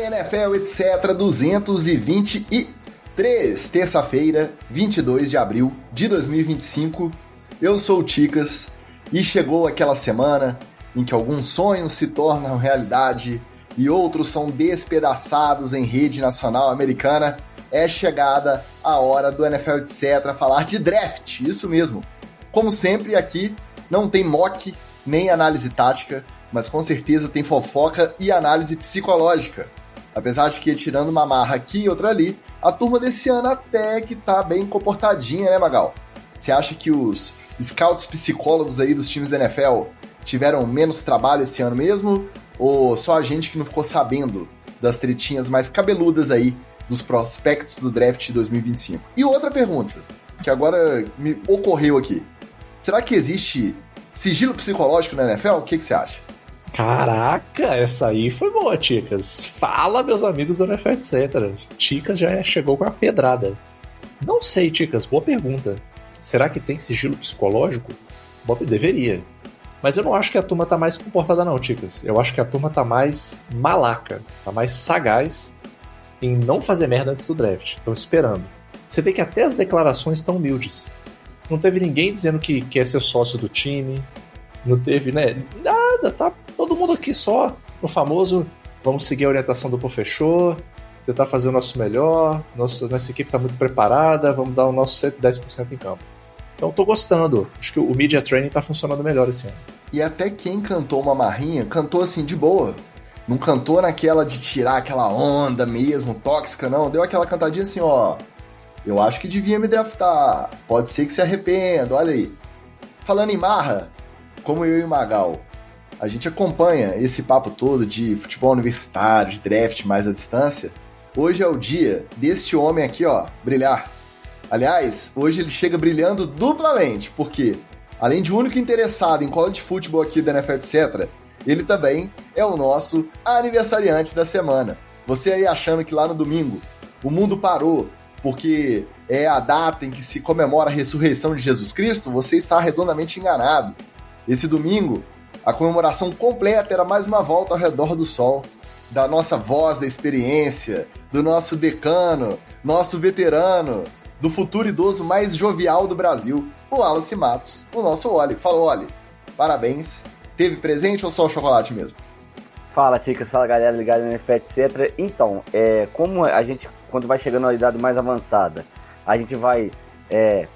NFL, etc. 223, terça-feira, 22 de abril de 2025. Eu sou o Ticas e chegou aquela semana em que alguns sonhos se tornam realidade e outros são despedaçados em rede nacional americana. É chegada a hora do NFL, etc. falar de draft, isso mesmo. Como sempre, aqui não tem mock nem análise tática, mas com certeza tem fofoca e análise psicológica. Apesar de que, tirando uma marra aqui e outra ali, a turma desse ano até que tá bem comportadinha, né, Magal? Você acha que os scouts psicólogos aí dos times da NFL tiveram menos trabalho esse ano mesmo? Ou só a gente que não ficou sabendo das tretinhas mais cabeludas aí dos prospectos do draft de 2025? E outra pergunta, que agora me ocorreu aqui. Será que existe sigilo psicológico na NFL? O que você acha? Caraca, essa aí foi boa, Ticas. Fala, meus amigos do NFL, etc. Ticas já chegou com a pedrada. Não sei, Ticas, boa pergunta. Será que tem sigilo psicológico? Bob, deveria. Mas eu não acho que a turma tá mais comportada não, Ticas. Eu acho que a turma tá mais malaca, tá mais sagaz em não fazer merda antes do draft. Estão esperando. Você vê que até as declarações estão humildes. Não teve ninguém dizendo que quer ser sócio do time. Não teve, né? Nada, tá todo mundo aqui só no famoso vamos seguir a orientação do professor, tentar fazer o nossa melhor, nossa equipe tá muito preparada, vamos dar o nosso 110% em campo. Então tô gostando, acho que o media training tá funcionando melhor esse ano. E até quem cantou uma marrinha, cantou assim de boa. Não cantou naquela de tirar aquela onda mesmo, tóxica, não. Deu aquela cantadinha assim, ó. Eu acho que devia me draftar, pode ser que se arrependa, olha aí. Falando em marra, como eu e o Magal, a gente acompanha esse papo todo de futebol universitário, de draft mais à distância. Hoje é o dia deste homem aqui, ó, brilhar. Aliás, hoje ele chega brilhando duplamente, porque, além de único interessado em college football aqui da NFL, etc., ele também é o nosso aniversariante da semana. Você aí achando que lá no domingo o mundo parou porque é a data em que se comemora a ressurreição de Jesus Cristo, você está redondamente enganado. Esse domingo, a comemoração completa era mais uma volta ao redor do sol, da nossa voz da experiência, do nosso decano, nosso veterano, do futuro idoso mais jovial do Brasil, o Wallace Matos, o nosso Oli. Fala, Oli, parabéns. Teve presente ou só o chocolate mesmo? Fala, Ticas, fala galera ligada no NFL, etc. Então, como a gente, quando vai chegando na idade mais avançada, a gente vai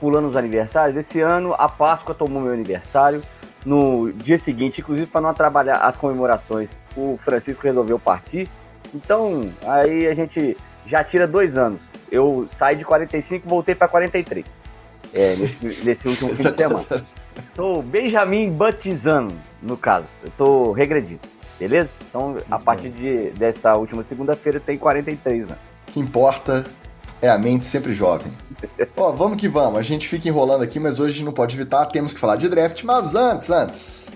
pulando os aniversários. Esse ano, a Páscoa tomou meu aniversário. No dia seguinte, inclusive para não atrapalhar as comemorações, o Francisco resolveu partir. Então, aí a gente já tira 2 anos. Eu saí de 45 e voltei para 43. Nesse último fim de semana. Tô Benjamin Butizano, no caso. Eu tô regredindo, beleza? Então, a partir desta última segunda-feira, tem 43 anos. O que importa é a mente sempre jovem. Ó, vamos que vamos. A gente fica enrolando aqui, mas hoje não pode evitar. Temos que falar de draft, mas antes.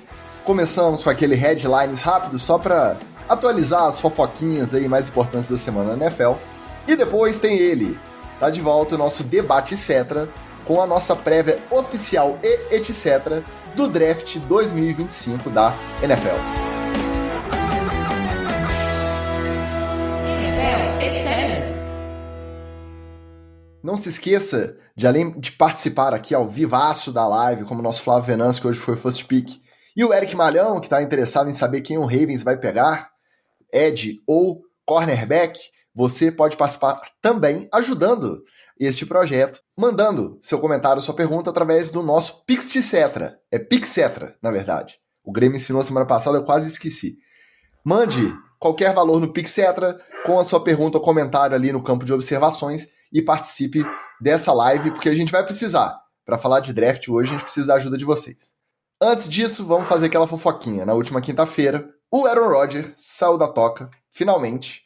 Começamos com aquele headlines rápido, só para atualizar as fofoquinhas aí mais importantes da semana na NFL. E depois tem ele. Tá de volta o nosso debate, etc., com a nossa prévia oficial e etc. do draft 2025 da NFL. NFL, etc. Não se esqueça de, além de participar aqui ao vivaço da live, como o nosso Flávio Venâncio, que hoje foi first pick, e o Eric Malhão, que está interessado em saber quem o Ravens vai pegar, Ed ou cornerback, você pode participar também ajudando este projeto, mandando seu comentário, sua pergunta através do nosso Pixcetra. É Pixcetra, na verdade. O Grêmio ensinou semana passada, eu quase esqueci. Mande qualquer valor no Pixcetra com a sua pergunta ou comentário ali no campo de observações e participe dessa live, porque a gente vai precisar. Para falar de draft hoje, a gente precisa da ajuda de vocês. Antes disso, vamos fazer aquela fofoquinha. Na última quinta-feira, o Aaron Rodgers saiu da toca, finalmente,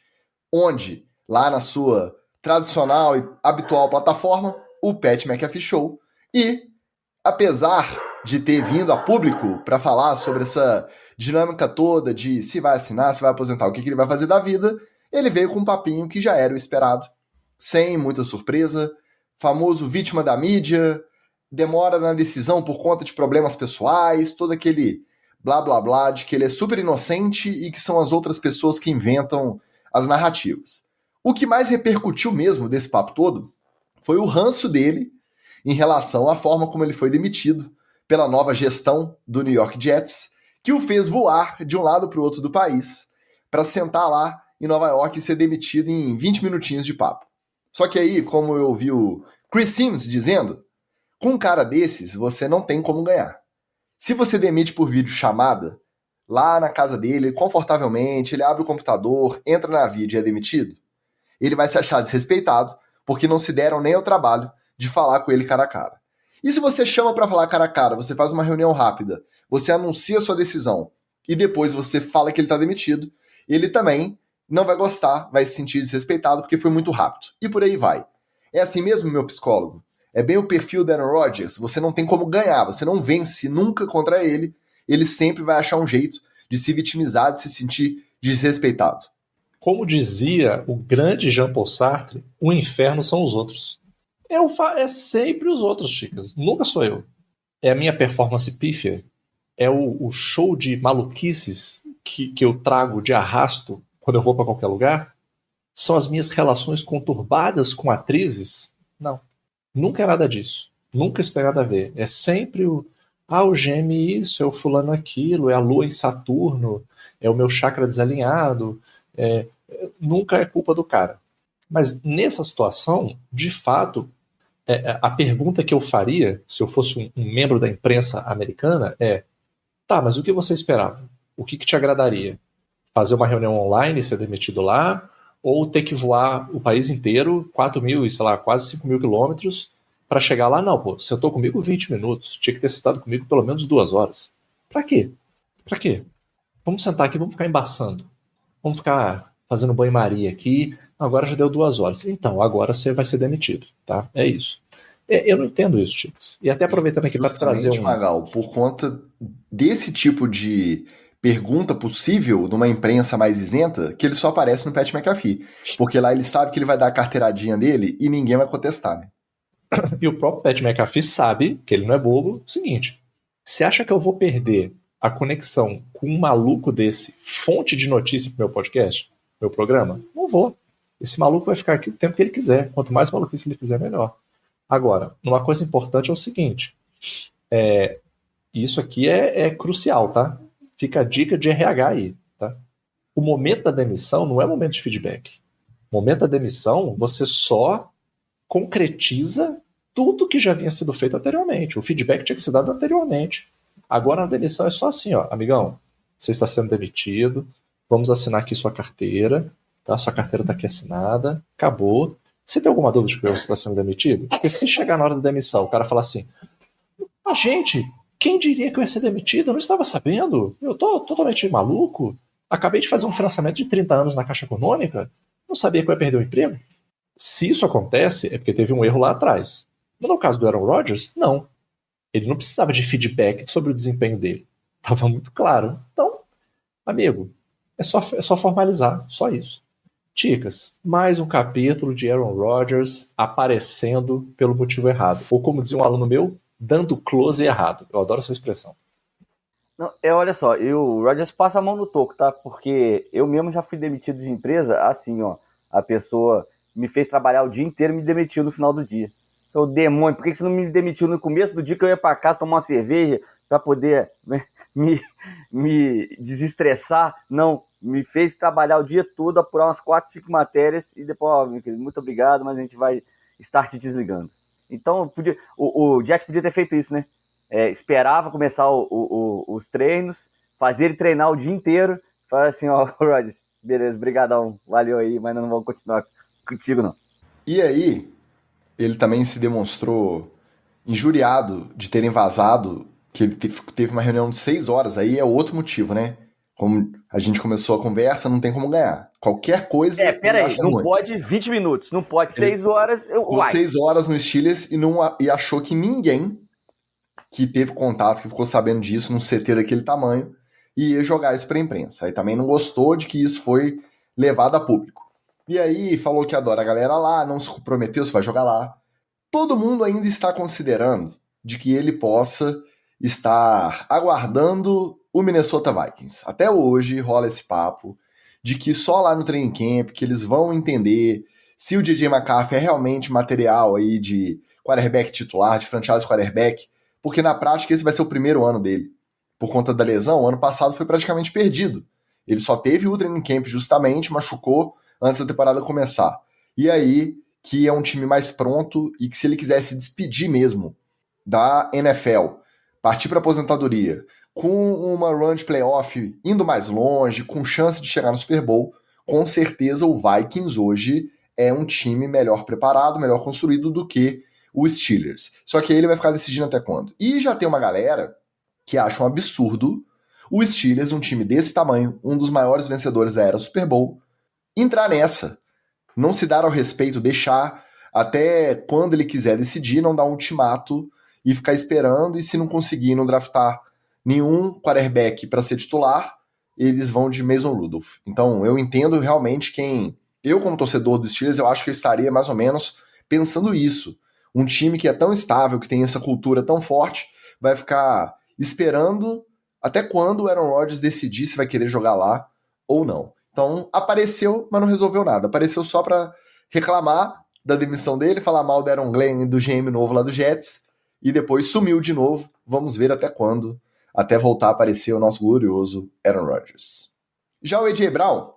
onde, lá na sua tradicional e habitual plataforma, o Pat McAfee Show, e, apesar de ter vindo a público para falar sobre essa dinâmica toda de se vai assinar, se vai aposentar, o que ele vai fazer da vida, ele veio com um papinho que já era o esperado, sem muita surpresa, famoso vítima da mídia, demora na decisão por conta de problemas pessoais, todo aquele blá blá blá de que ele é super inocente e que são as outras pessoas que inventam as narrativas. O que mais repercutiu mesmo desse papo todo foi o ranço dele em relação à forma como ele foi demitido pela nova gestão do New York Jets, que o fez voar de um lado para o outro do país para sentar lá em Nova York e ser demitido em 20 minutinhos de papo. Só que aí, como eu ouvi o Chris Sims dizendo, com um cara desses você não tem como ganhar. Se você demite por videochamada, lá na casa dele, confortavelmente, ele abre o computador, entra na vídeo e é demitido, ele vai se achar desrespeitado porque não se deram nem ao trabalho de falar com ele cara a cara. E se você chama para falar cara a cara, você faz uma reunião rápida, você anuncia sua decisão e depois você fala que ele está demitido, ele também não vai gostar, vai se sentir desrespeitado porque foi muito rápido. E por aí vai. É assim mesmo, meu psicólogo? É bem o perfil do Aaron Rodgers, você não tem como ganhar, você não vence nunca contra ele, ele sempre vai achar um jeito de se vitimizar, de se sentir desrespeitado. Como dizia o grande Jean-Paul Sartre, o inferno são os outros. É sempre os outros, chicas. Nunca sou eu. É a minha performance pífia. É o show de maluquices que eu trago de arrasto quando eu vou para qualquer lugar. São as minhas relações conturbadas com atrizes. Não. Nunca é nada disso. Nunca isso tem nada a ver. É sempre o Gêmeo isso, é o fulano aquilo, é a lua em Saturno, é o meu chakra desalinhado. Nunca é culpa do cara. Mas nessa situação, de fato, a pergunta que eu faria, se eu fosse um membro da imprensa americana, tá, mas o que você esperava? O que te agradaria? Fazer uma reunião online e ser demitido lá? Ou ter que voar o país inteiro, 4.000 e, sei lá, quase 5.000 quilômetros, para chegar lá? Não, pô, sentou comigo 20 minutos, tinha que ter sentado comigo pelo menos 2 horas. Pra quê? Pra quê? Vamos sentar aqui, vamos ficar embaçando. Vamos ficar fazendo banho-maria aqui, agora já deu 2 horas. Então, agora você vai ser demitido, tá? É isso. Eu não entendo isso, chicos. E até aproveitando aqui para trazer Magal, por conta desse tipo de pergunta possível numa imprensa mais isenta, que ele só aparece no Pat McAfee. Porque lá ele sabe que ele vai dar a carteiradinha dele e ninguém vai contestar, né? E o próprio Pat McAfee sabe, que ele não é bobo, o seguinte: você acha que eu vou perder a conexão com um maluco desse, fonte de notícia pro meu podcast, meu programa? Não vou. Esse maluco vai ficar aqui o tempo que ele quiser. Quanto mais maluquice ele fizer, melhor. Agora, uma coisa importante é o seguinte, isso aqui é crucial, tá? Fica a dica de RH aí, tá? O momento da demissão não é momento de feedback. O momento da demissão, você só concretiza tudo que já vinha sido feito anteriormente. O feedback tinha que ser dado anteriormente. Agora na demissão é só assim, ó, amigão, você está sendo demitido, vamos assinar aqui sua carteira, tá? Sua carteira está aqui assinada, acabou. Você tem alguma dúvida de que você está sendo demitido? Porque se chegar na hora da demissão, o cara falar assim, gente, quem diria que eu ia ser demitido? Eu não estava sabendo. Eu tô totalmente maluco. Acabei de fazer um financiamento de 30 anos na Caixa Econômica. Não sabia que eu ia perder o emprego. Se isso acontece, é porque teve um erro lá atrás. No caso do Aaron Rodgers, não. Ele não precisava de feedback sobre o desempenho dele. Estava muito claro. Então, amigo, é só formalizar. Só isso. Ticas, mais um capítulo de Aaron Rodgers aparecendo pelo motivo errado. Ou como dizia um aluno meu, dando close errado. Eu adoro essa expressão. Não, olha só, o Rodgers passa a mão no toco, tá? Porque eu mesmo já fui demitido de empresa, assim, ó. A pessoa me fez trabalhar o dia inteiro e me demitiu no final do dia. Então, demônio, por que você não me demitiu no começo do dia que eu ia pra casa tomar uma cerveja pra poder, né, me desestressar? Não, me fez trabalhar o dia todo, apurar umas 4, 5 matérias e depois, ó, meu querido, muito obrigado, mas a gente vai estar te desligando. Então, o Jack podia ter feito isso, né? Esperava começar os treinos, fazer ele treinar o dia inteiro, falar assim, ó, Rodgers, beleza, brigadão, valeu aí, mas não vamos continuar contigo, não. E aí, ele também se demonstrou injuriado de terem vazado, que ele teve uma reunião de 6 horas, aí é outro motivo, né? Como a gente começou a conversa, não tem como ganhar. Qualquer coisa... Peraí, não pode 20 minutos, não pode 6 horas... Ficou 6 horas no Steelers e achou que ninguém que teve contato, que ficou sabendo disso num CT daquele tamanho, ia jogar isso pra imprensa. Aí também não gostou de que isso foi levado a público. E aí falou que adora a galera lá, não se comprometeu, se vai jogar lá. Todo mundo ainda está considerando de que ele possa estar aguardando o Minnesota Vikings. Até hoje rola esse papo de que só lá no training camp que eles vão entender se o J.J. McCarthy é realmente material aí de quarterback titular, de franchise quarterback, porque na prática esse vai ser o primeiro ano dele. Por conta da lesão, o ano passado foi praticamente perdido. Ele só teve o training camp justamente, machucou antes da temporada começar. E aí que é um time mais pronto e que se ele quisesse despedir mesmo da NFL, partir para aposentadoria, com uma run de playoff indo mais longe, com chance de chegar no Super Bowl, com certeza o Vikings hoje é um time melhor preparado, melhor construído do que o Steelers. Só que aí ele vai ficar decidindo até quando. E já tem uma galera que acha um absurdo o Steelers, um time desse tamanho, um dos maiores vencedores da era Super Bowl, entrar nessa. Não se dar ao respeito, deixar até quando ele quiser decidir, não dar um ultimato e ficar esperando, e se não conseguir não draftar nenhum quarterback para ser titular, eles vão de Mason Rudolph. Então eu entendo realmente eu como torcedor dos Steelers, eu acho que eu estaria mais ou menos pensando isso. Um time que é tão estável, que tem essa cultura tão forte, vai ficar esperando até quando o Aaron Rodgers decidir se vai querer jogar lá ou não. Então apareceu, mas não resolveu nada. Apareceu só para reclamar da demissão dele, falar mal do Aaron Glenn e do GM novo lá do Jets, e depois sumiu de novo. Vamos ver até quando, até voltar a aparecer o nosso glorioso Aaron Rodgers. Já o A.J. Brown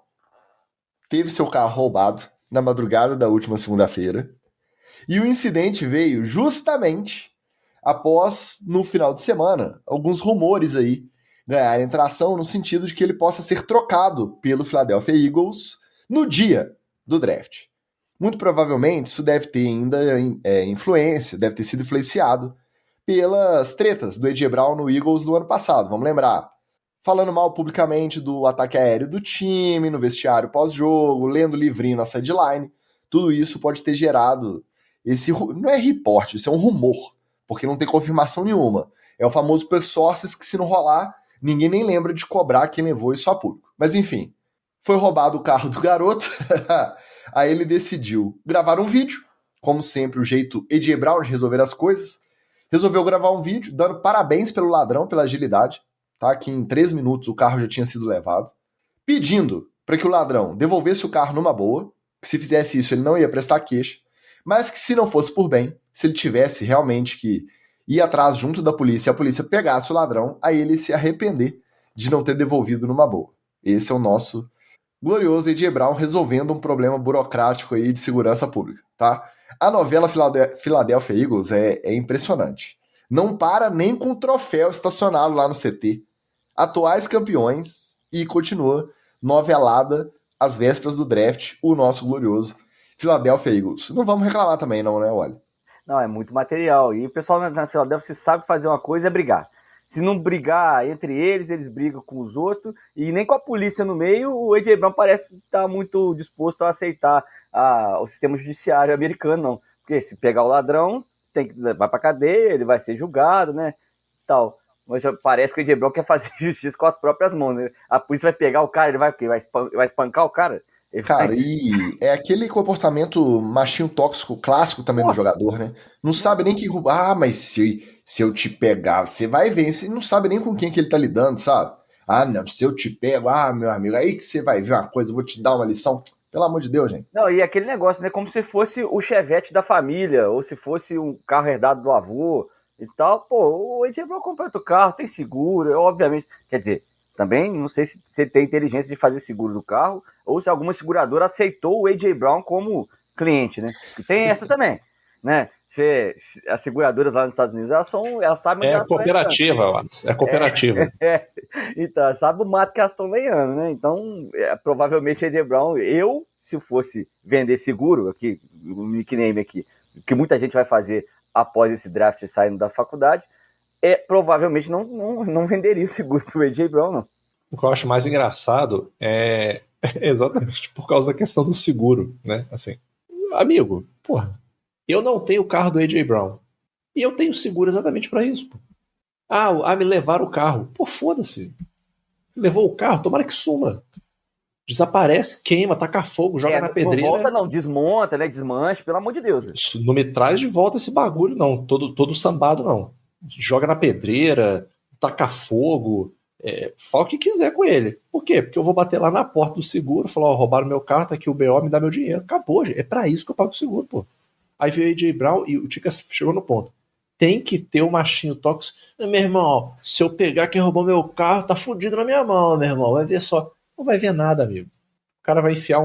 teve seu carro roubado na madrugada da última segunda-feira, e o incidente veio justamente após, no final de semana, alguns rumores aí ganharem tração no sentido de que ele possa ser trocado pelo Philadelphia Eagles no dia do draft. Muito provavelmente isso deve ter ainda influência, deve ter sido influenciado pelas tretas do A.J. Brown no Eagles do ano passado, vamos lembrar. Falando mal publicamente do ataque aéreo do time, no vestiário pós-jogo, lendo livrinho na sideline, tudo isso pode ter gerado esse... Não é report, isso é um rumor, porque não tem confirmação nenhuma. É o famoso per sources que, se não rolar, ninguém nem lembra de cobrar quem levou isso a público. Mas enfim, foi roubado o carro do garoto, aí ele decidiu gravar um vídeo, como sempre o jeito A.J. Brown de resolver as coisas, resolveu gravar um vídeo dando parabéns pelo ladrão, pela agilidade, tá? Que em 3 minutos o carro já tinha sido levado, pedindo para que o ladrão devolvesse o carro numa boa, que se fizesse isso ele não ia prestar queixa, mas que se não fosse por bem, se ele tivesse realmente que ir atrás junto da polícia e a polícia pegasse o ladrão, aí ele se arrepender de não ter devolvido numa boa. Esse é o nosso glorioso A.J. Brown resolvendo um problema burocrático aí de segurança pública, tá? A novela Philadelphia Eagles é impressionante. Não para nem com o troféu estacionado lá no CT. Atuais campeões e continua novelada às vésperas do draft, o nosso glorioso Philadelphia Eagles. Não vamos reclamar também não, né, olha? Não, é muito material. E o pessoal na Philadelphia, se sabe fazer uma coisa, é brigar. Se não brigar entre eles, eles brigam com os outros. E nem com a polícia no meio, o A.J. Brown parece estar muito disposto a aceitar o sistema judiciário americano, não. Porque se pegar o ladrão, vai pra cadeia, ele vai ser julgado, né? Tal. Mas parece que o A.J. Brown quer fazer justiça com as próprias mãos, né? A polícia vai pegar o cara, ele vai o quê? Vai espancar o cara? Cara, e é aquele comportamento machinho tóxico clássico também do jogador, né? Não sabe nem que... mas se eu te pegar, você vai ver. Você não sabe nem com quem que ele tá lidando, sabe? Não, se eu te pego, meu amigo, aí que você vai ver uma coisa, eu vou te dar uma lição. Pelo amor de Deus, gente. Não, e aquele negócio, né? Como se fosse o Chevette da família, ou se fosse um carro herdado do avô e tal. Pô, o A.J. Brown comprou outro carro, tem seguro, obviamente. Quer dizer... Também não sei se ele tem inteligência de fazer seguro do carro ou se alguma seguradora aceitou o A.J. Brown como cliente, né? E tem essa também, né? As seguradoras lá nos Estados Unidos, elas sabem... É cooperativa, é cooperativa. Então, sabe o mato que elas estão lenhando, né? Então, provavelmente A.J. Brown, se eu fosse vender seguro, aqui, o nickname aqui, que muita gente vai fazer após esse draft saindo da faculdade, provavelmente não venderia o seguro pro A.J. Brown, não. O que eu acho mais engraçado é exatamente por causa da questão do seguro, né? Assim, amigo, porra, eu não tenho o carro do A.J. Brown. E eu tenho seguro exatamente pra isso, pô. Me levaram o carro. Pô, foda-se. Levou o carro, tomara que suma. Desaparece, queima, taca fogo, joga na pedreira. Não volta não, desmonta, né? Desmanche, pelo amor de Deus. Isso, não me traz de volta esse bagulho, não. Todo sambado, não. Joga na pedreira, taca fogo, Fala o que quiser com ele. Por quê? Porque eu vou bater lá na porta do seguro, falar, ó, roubaram meu carro, tá aqui o BO, me dá meu dinheiro. Acabou, gente. É pra isso que eu pago o seguro, pô. Aí veio o AJ Brown e o Ticas chegou no ponto. Tem que ter o machinho tóxico. Meu irmão, se eu pegar quem roubou meu carro, tá fudido na minha mão, meu irmão. Vai ver só. Não vai ver nada, amigo. O cara vai enfiar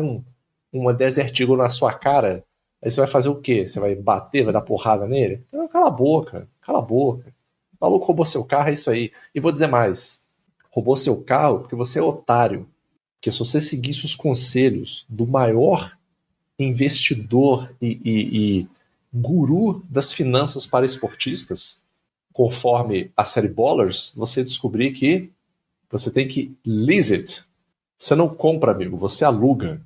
uma Desert Eagle na sua cara. Aí você vai fazer o quê? Você vai bater, vai dar porrada nele? Não, cala a boca. Cala a boca. O maluco roubou seu carro, é isso aí. E vou dizer mais. Roubou seu carro porque você é otário. Porque se você seguisse os conselhos do maior investidor e guru das finanças para esportistas, conforme a série Ballers, você descobrir que você tem que lease it. Você não compra, amigo, você aluga.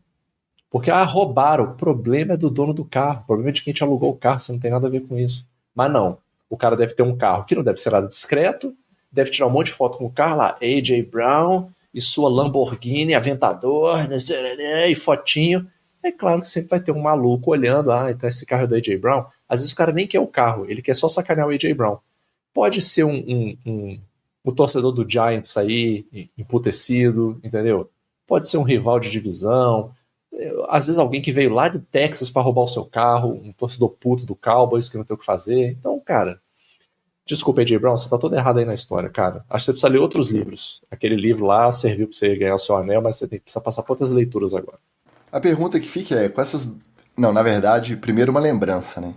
Porque, roubaram. O problema é do dono do carro. O problema é de quem te alugou o carro. Você não tem nada a ver com isso. Mas não. O cara deve ter um carro que não deve ser nada discreto, deve tirar um monte de foto com o carro lá, AJ Brown e sua Lamborghini Aventador, e fotinho. É claro que sempre vai ter um maluco olhando, então esse carro é do AJ Brown. Às vezes o cara nem quer o carro, ele quer só sacanear o AJ Brown. Pode ser um torcedor do Giants aí, emputecido, entendeu? Pode ser um rival de divisão. Às vezes alguém que veio lá de Texas para roubar o seu carro, um torcedor puto do Cowboys que não tem o que fazer. Então, cara, desculpa, AJ Brown, você tá todo errado aí na história, cara. Acho que você precisa ler outros livros. Aquele livro lá serviu pra você ganhar o seu anel, mas você precisa passar por outras leituras agora. A pergunta que fica é, com essas... Não, na verdade, primeiro uma lembrança, né?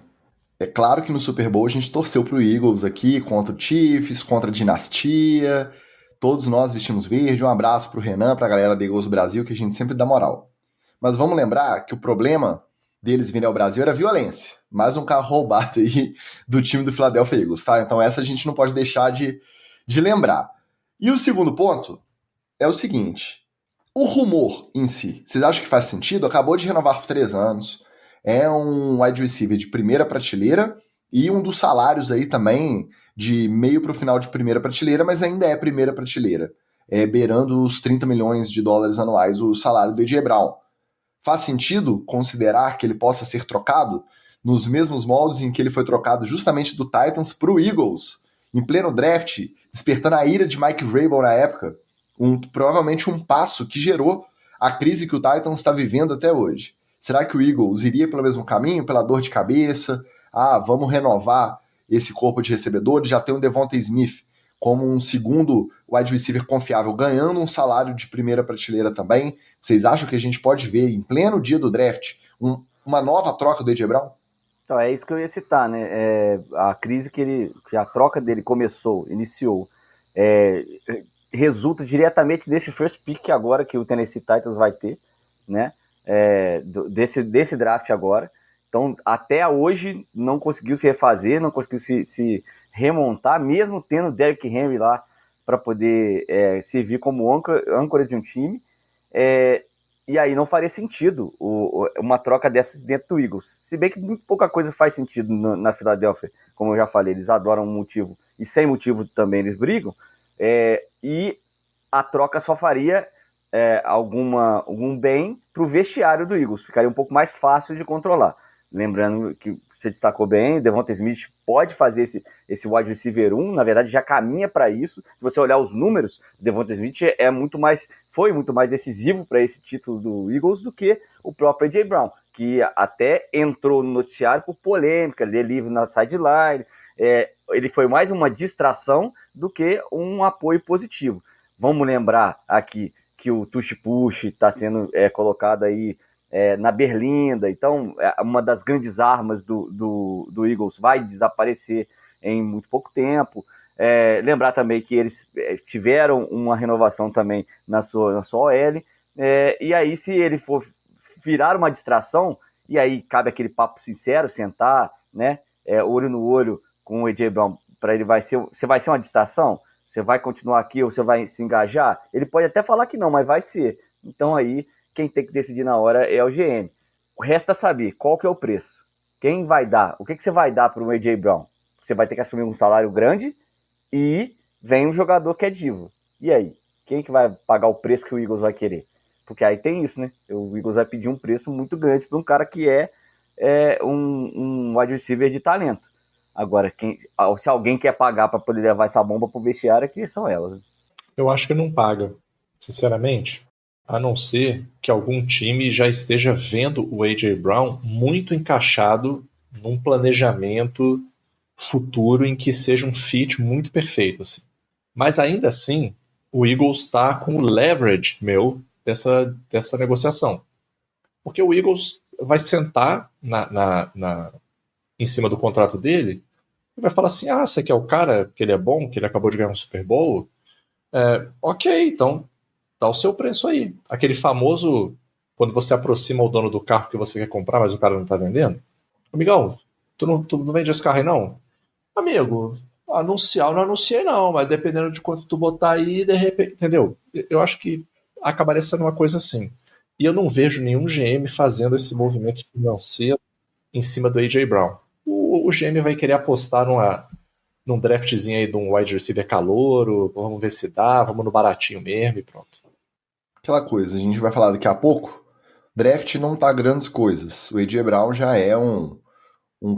É claro que no Super Bowl a gente torceu pro Eagles aqui, contra o Chiefs, contra a Dinastia. Todos nós vestimos verde. Um abraço pro Renan, pra galera da Eagles Brasil, que a gente sempre dá moral. Mas vamos lembrar que o problema deles virem ao Brasil era violência. Mais um carro roubado aí do time do Philadelphia Eagles, tá? Então essa a gente não pode deixar de lembrar. E o segundo ponto é o seguinte. O rumor em si, vocês acham que faz sentido? Acabou de renovar por 3 anos. É um wide receiver de primeira prateleira e um dos salários aí também de meio para o final de primeira prateleira, mas ainda é primeira prateleira. Beirando os 30 milhões de dólares anuais o salário do AJ Brown. Faz sentido considerar que ele possa ser trocado nos mesmos moldes em que ele foi trocado justamente do Titans para o Eagles, em pleno draft, despertando a ira de Mike Vrabel na época, provavelmente um passo que gerou a crise que o Titans está vivendo até hoje. Será que o Eagles iria pelo mesmo caminho, pela dor de cabeça? Vamos renovar esse corpo de recebedores, já tem o Devonta Smith como um segundo wide receiver confiável, ganhando um salário de primeira prateleira também. Vocês acham que a gente pode ver, em pleno dia do draft, uma nova troca do AJ Brown? Então, é isso que eu ia citar, né? A crise que a troca dele iniciou, resulta diretamente desse first pick agora que o Tennessee Titans vai ter, né? Desse draft agora. Então, até hoje, não conseguiu se refazer, não conseguiu se remontar, mesmo tendo o Derrick Henry lá para poder servir como âncora de um time. E aí não faria sentido uma troca dessas dentro do Eagles. Se bem que muito pouca coisa faz sentido na Filadélfia, como eu já falei, eles adoram um motivo, e sem motivo também eles brigam, e a troca só faria algum bem para o vestiário do Eagles, ficaria um pouco mais fácil de controlar. Lembrando que você destacou bem, o Devonta Smith pode fazer esse wide receiver 1, na verdade já caminha para isso. Se você olhar os números, o Devonta Smith foi muito mais decisivo para esse título do Eagles do que o próprio AJ Brown, que até entrou no noticiário por polêmica, ler livro na sideline. Ele foi mais uma distração do que um apoio positivo. Vamos lembrar aqui que o Tush Push está sendo colocado aí na Berlinda, então uma das grandes armas do Eagles vai desaparecer em muito pouco tempo. Lembrar também que eles tiveram uma renovação também na sua OL, e aí se ele for virar uma distração, e aí cabe aquele papo sincero, sentar, né, olho no olho com o AJ Brown, para ele você vai ser uma distração? Você vai continuar aqui ou você vai se engajar? Ele pode até falar que não, mas vai ser. Então aí quem tem que decidir na hora é o GM. Resta saber qual que é o preço. Quem vai dar? O que você vai dar para o AJ Brown? Você vai ter que assumir um salário grande e vem um jogador que é divo. E aí? Quem que vai pagar o preço que o Eagles vai querer? Porque aí tem isso, né? O Eagles vai pedir um preço muito grande para um cara que um wide receiver de talento. Agora, se alguém quer pagar para poder levar essa bomba para o vestiário, que são elas. Né? Eu acho que não paga, sinceramente. A não ser que algum time já esteja vendo o A.J. Brown muito encaixado num planejamento futuro em que seja um fit muito perfeito. Assim. Mas ainda assim, o Eagles está com o leverage dessa negociação. Porque o Eagles vai sentar em cima do contrato dele e vai falar assim, você quer o cara, que ele é bom, que ele acabou de ganhar um Super Bowl? Ok, então dá o seu preço aí. Aquele famoso, quando você aproxima o dono do carro que você quer comprar, mas o cara não tá vendendo. Amigão, tu não vende esse carro aí não? Amigo, anunciar eu não anunciei não, mas dependendo de quanto tu botar aí, de repente, entendeu? Eu acho que acabaria sendo uma coisa assim. E eu não vejo nenhum GM fazendo esse movimento financeiro em cima do A.J. Brown. O GM vai querer apostar num draftzinho aí de um wide receiver calouro, vamos ver se dá, vamos no baratinho mesmo e pronto. Aquela coisa, a gente vai falar daqui a pouco, draft não tá grandes coisas. O A.J. Brown já é um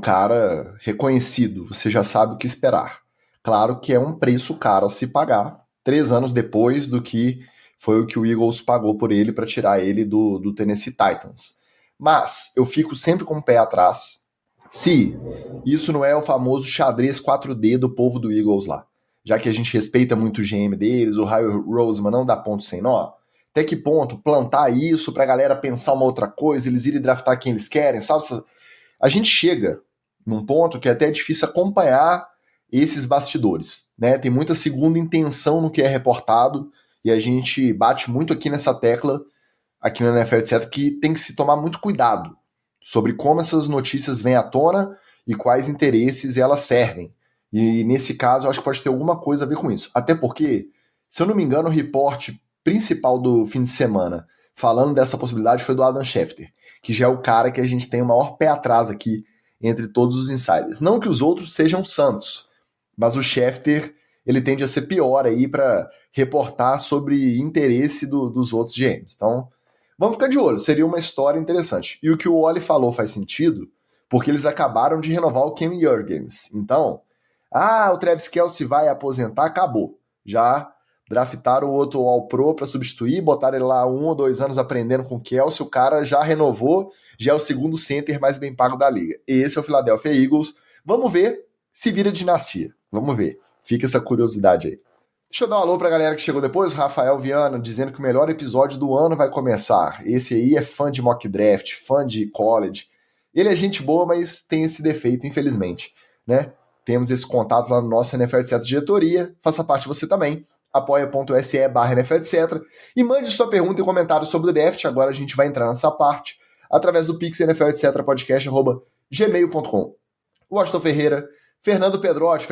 cara reconhecido, você já sabe o que esperar. Claro que é um preço caro a se pagar, 3 anos depois do que foi o que o Eagles pagou por ele para tirar ele do Tennessee Titans. Mas eu fico sempre com o pé atrás se isso não é o famoso xadrez 4D do povo do Eagles lá. Já que a gente respeita muito o GM deles, o Howie Roseman não dá ponto sem nó. Até que ponto plantar isso pra galera pensar uma outra coisa, eles irem draftar quem eles querem, sabe? A gente chega num ponto que é até difícil acompanhar esses bastidores, né? Tem muita segunda intenção no que é reportado e a gente bate muito aqui nessa tecla, aqui no NFL, etc., que tem que se tomar muito cuidado sobre como essas notícias vêm à tona e quais interesses elas servem. E nesse caso, eu acho que pode ter alguma coisa a ver com isso. Até porque, se eu não me engano, o reporte principal do fim de semana falando dessa possibilidade foi do Adam Schefter, que já é o cara que a gente tem o maior pé atrás aqui entre todos os insiders. Não que os outros sejam santos, mas o Schefter, ele tende a ser pior aí para reportar sobre interesse dos outros GMs. Então, vamos ficar de olho, seria uma história interessante. E o que o Oli falou faz sentido, porque eles acabaram de renovar o Cam Jurgens. Então, o Travis Kelce vai aposentar, acabou. Já draftaram o outro All-Pro para substituir, botaram ele lá 1 ou 2 anos aprendendo com o Kelce, o cara já renovou, já é o segundo center mais bem pago da liga. Esse é o Philadelphia Eagles. Vamos ver se vira dinastia. Vamos ver. Fica essa curiosidade aí. Deixa eu dar um alô pra galera que chegou depois, Rafael Viana, dizendo que o melhor episódio do ano vai começar. Esse aí é fã de mock draft, fã de college. Ele é gente boa, mas tem esse defeito, infelizmente, né? Temos esse contato lá no nosso NFL Etc. diretoria. Faça parte você também. apoia.se/NFL Etc. E mande sua pergunta e comentário sobre o draft. Agora a gente vai entrar nessa parte através do Pix NFL Etc. podcast@gmail.com. Washington Ferreira, Fernando Pedrotti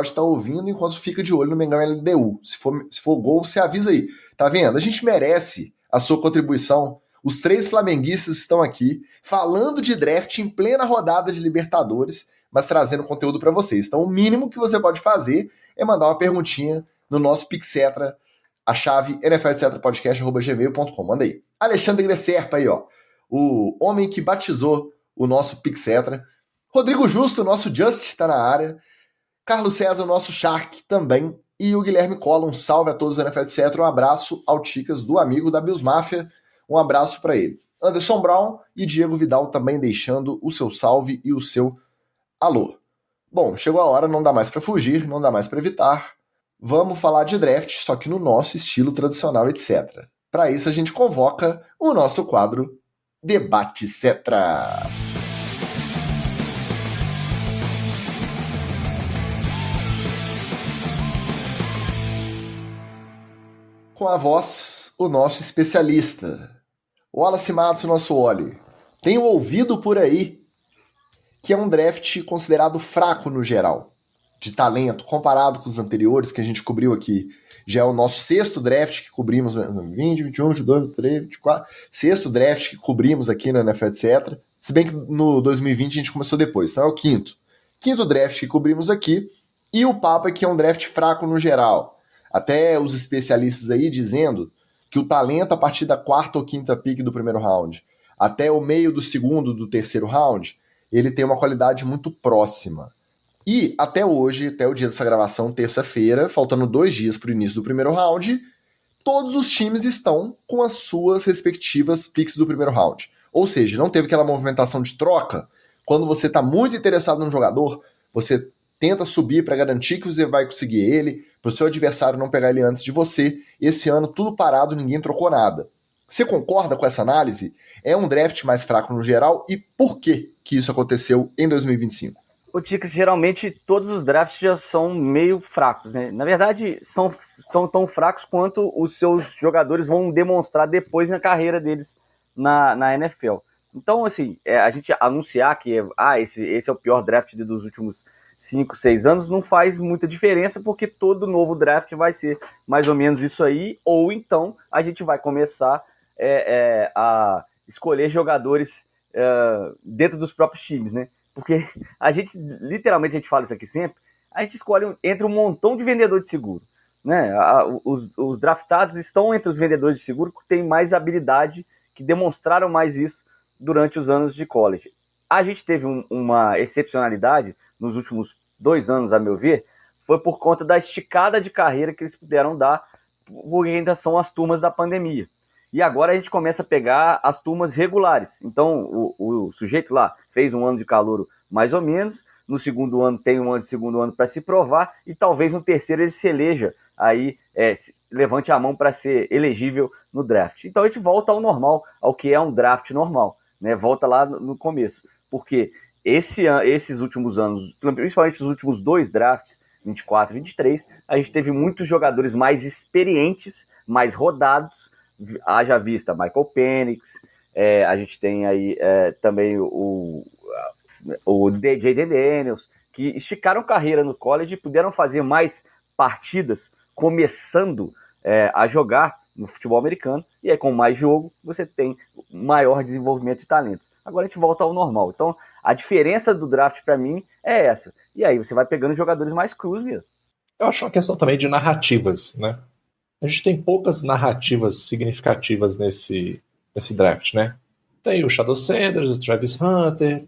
está ouvindo enquanto fica de olho no Mengão LDU. Se for gol, você avisa aí. Tá vendo? A gente merece a sua contribuição. Os 3 flamenguistas estão aqui falando de draft em plena rodada de Libertadores, mas trazendo conteúdo para vocês. Então o mínimo que você pode fazer é mandar uma perguntinha no nosso Pixetra, a chave nfletcettrapodcast@gmail.com. Manda aí. Alexandre Gresserpa aí, ó. O homem que batizou o nosso Pixetra. Rodrigo Justo, nosso Just, tá na área. Carlos César, o nosso Shark, também. E o Guilherme Cola, um salve a todos do NFL Etc. Um abraço ao Ticas, do amigo da Bills Mafia. Um abraço para ele. Anderson Brown e Diego Vidal também deixando o seu salve e o seu alô. Bom, chegou a hora, não dá mais para fugir, não dá mais para evitar. Vamos falar de draft, só que no nosso estilo tradicional, etc. Para isso a gente convoca o nosso quadro Debate Cetra. Com a voz, o nosso especialista, Wallace Matos, o nosso Oli. Tenho ouvido por aí que é um draft considerado fraco no geral, de talento, comparado com os anteriores que a gente cobriu aqui. Já é o nosso 6º draft que cobrimos, 20, 21, 22, 23, 24, 6º draft que cobrimos aqui na NFL, etc. Se bem que no 2020 a gente começou depois, então é o 5º. 5º draft que cobrimos aqui, e o papo é que é um draft fraco no geral. Até os especialistas aí dizendo que o talento a partir da 4ª ou 5ª pick do primeiro round, até o meio do 2º, do 3º round, ele tem uma qualidade muito próxima. E até hoje, até o dia dessa gravação, terça-feira, faltando 2 dias para o início do primeiro round, todos os times estão com as suas respectivas picks do primeiro round. Ou seja, não teve aquela movimentação de troca. Quando você está muito interessado num jogador, você tenta subir para garantir que você vai conseguir ele, para o seu adversário não pegar ele antes de você. Esse ano, tudo parado, ninguém trocou nada. Você concorda com essa análise? É um draft mais fraco no geral? E por que isso aconteceu em 2025? O Ticas, geralmente todos os drafts já são meio fracos, né? Na verdade, são tão fracos quanto os seus jogadores vão demonstrar depois na carreira deles na NFL. Então, assim, a gente anunciar que esse é o pior draft dos últimos 5, 6 anos não faz muita diferença, porque todo novo draft vai ser mais ou menos isso aí, ou então a gente vai começar a escolher jogadores dentro dos próprios times, né? Porque literalmente a gente fala isso aqui sempre, a gente escolhe entre um montão de vendedor de seguro, né? Os draftados estão entre os vendedores de seguro que têm mais habilidade, que demonstraram mais isso durante os anos de college. A gente teve uma excepcionalidade nos últimos 2 anos, a meu ver, foi por conta da esticada de carreira que eles puderam dar, porque ainda são as turmas da pandemia. E agora a gente começa a pegar as turmas regulares. Então, o sujeito lá fez 1 ano de calouro mais ou menos, no segundo ano tem 1 ano de segundo ano para se provar, e talvez no terceiro ele se eleja, aí levante a mão para ser elegível no draft. Então a gente volta ao normal, ao que é um draft normal, né? Volta lá no começo, porque esses últimos anos, principalmente os últimos 2 drafts, 24 e 23, a gente teve muitos jogadores mais experientes, mais rodados, haja vista Michael Penix, a gente tem aí também o DJ Daniels, que esticaram carreira no college e puderam fazer mais partidas começando a jogar no futebol americano, e aí com mais jogo você tem maior desenvolvimento de talentos. Agora a gente volta ao normal. Então a diferença do draft para mim é essa. E aí você vai pegando jogadores mais crus mesmo. Eu acho uma questão também de narrativas, né? A gente tem poucas narrativas significativas nesse draft, né? Tem o Shadow Sanders, o Travis Hunter,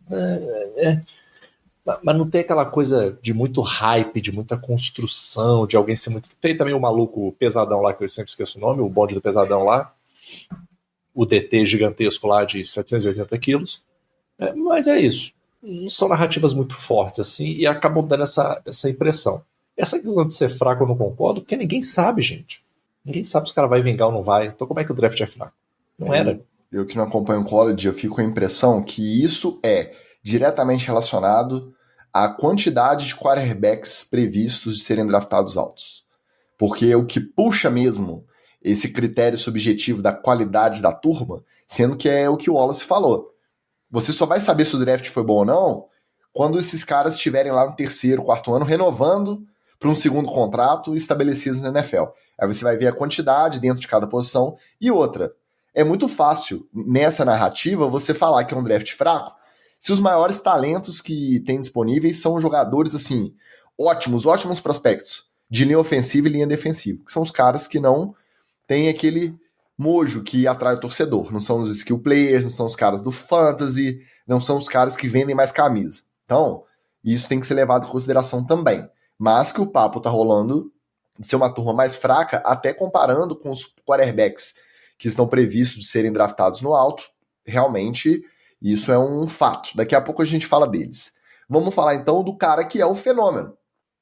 mas não tem aquela coisa de muito hype, de muita construção, de alguém ser muito... Tem também o maluco pesadão lá, que eu sempre esqueço o nome, o bonde do pesadão lá, o DT gigantesco lá de 780 quilos, mas é isso. Não são narrativas muito fortes assim, e acabam dando essa impressão. Essa questão de ser fraco eu não concordo, porque ninguém sabe, gente. Ninguém sabe se o cara vai vingar ou não vai. Então como é que o draft é fraco? Não era. Eu que não acompanho o college, eu fico com a impressão que isso é diretamente relacionado à quantidade de quarterbacks previstos de serem draftados altos. Porque o que puxa mesmo esse critério subjetivo da qualidade da turma, sendo que é o que o Wallace falou. Você só vai saber se o draft foi bom ou não quando esses caras estiverem lá no 3º, 4º ano renovando para um segundo contrato estabelecido na NFL. Aí você vai ver a quantidade dentro de cada posição. E outra, é muito fácil nessa narrativa você falar que é um draft fraco se os maiores talentos que tem disponíveis são jogadores assim, ótimos prospectos de linha ofensiva e linha defensiva, que são os caras que não têm aquele mojo que atrai o torcedor. Não são os skill players, não são os caras do fantasy, não são os caras que vendem mais camisa. Então, isso tem que ser levado em consideração também. Mas que o papo tá rolando de ser uma turma mais fraca, até comparando com os quarterbacks que estão previstos de serem draftados no alto, realmente isso é um fato. Daqui a pouco a gente fala deles. Vamos falar então do cara que é o fenômeno.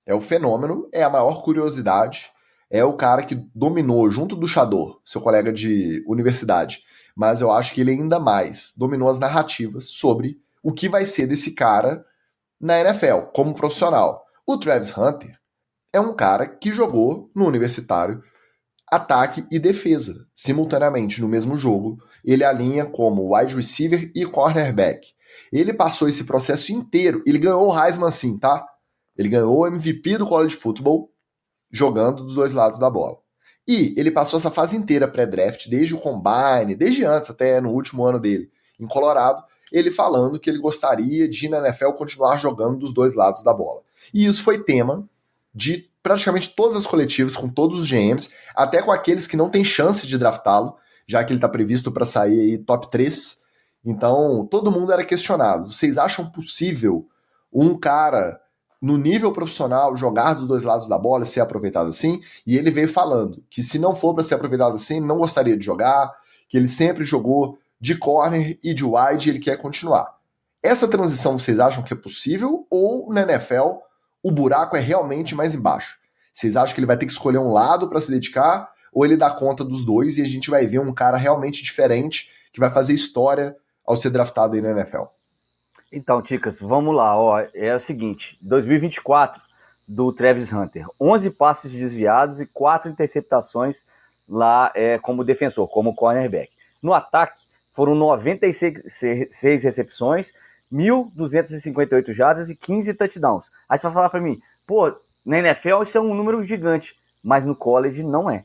É o fenômeno, é a maior curiosidade, é o cara que dominou, junto do Shador, seu colega de universidade, mas eu acho que ele ainda mais dominou as narrativas sobre o que vai ser desse cara na NFL, como profissional. O Travis Hunter é um cara que jogou no universitário ataque e defesa, simultaneamente no mesmo jogo. Ele alinha como wide receiver e cornerback. Ele passou esse processo inteiro, ele ganhou o Heisman sim, tá? Ele ganhou o MVP do college football jogando dos 2 lados da bola. E ele passou essa fase inteira pré-draft, desde o combine, desde antes, até no último ano dele, em Colorado, ele falando que ele gostaria de, na NFL, continuar jogando dos 2 lados da bola. E isso foi tema de praticamente todas as coletivas, com todos os GMs, até com aqueles que não têm chance de draftá-lo, já que ele está previsto para sair aí top 3. Então, todo mundo era questionado. Vocês acham possível um cara no nível profissional, jogar dos dois lados da bola e ser aproveitado assim, e ele veio falando que se não for para ser aproveitado assim, não gostaria de jogar, que ele sempre jogou de corner e de wide e ele quer continuar. Essa transição vocês acham que é possível ou na NFL o buraco é realmente mais embaixo? Vocês acham que ele vai ter que escolher um lado para se dedicar ou ele dá conta dos dois e a gente vai ver um cara realmente diferente que vai fazer história ao ser draftado aí na NFL? Então, Ticas, vamos lá. Ó, é o seguinte, 2024 do Travis Hunter, 11 passes desviados e 4 interceptações lá como defensor, como cornerback. No ataque, foram 96 recepções, 1.258 jardas e 15 touchdowns. Aí você vai falar para mim, pô, na NFL isso é um número gigante, mas no college não é.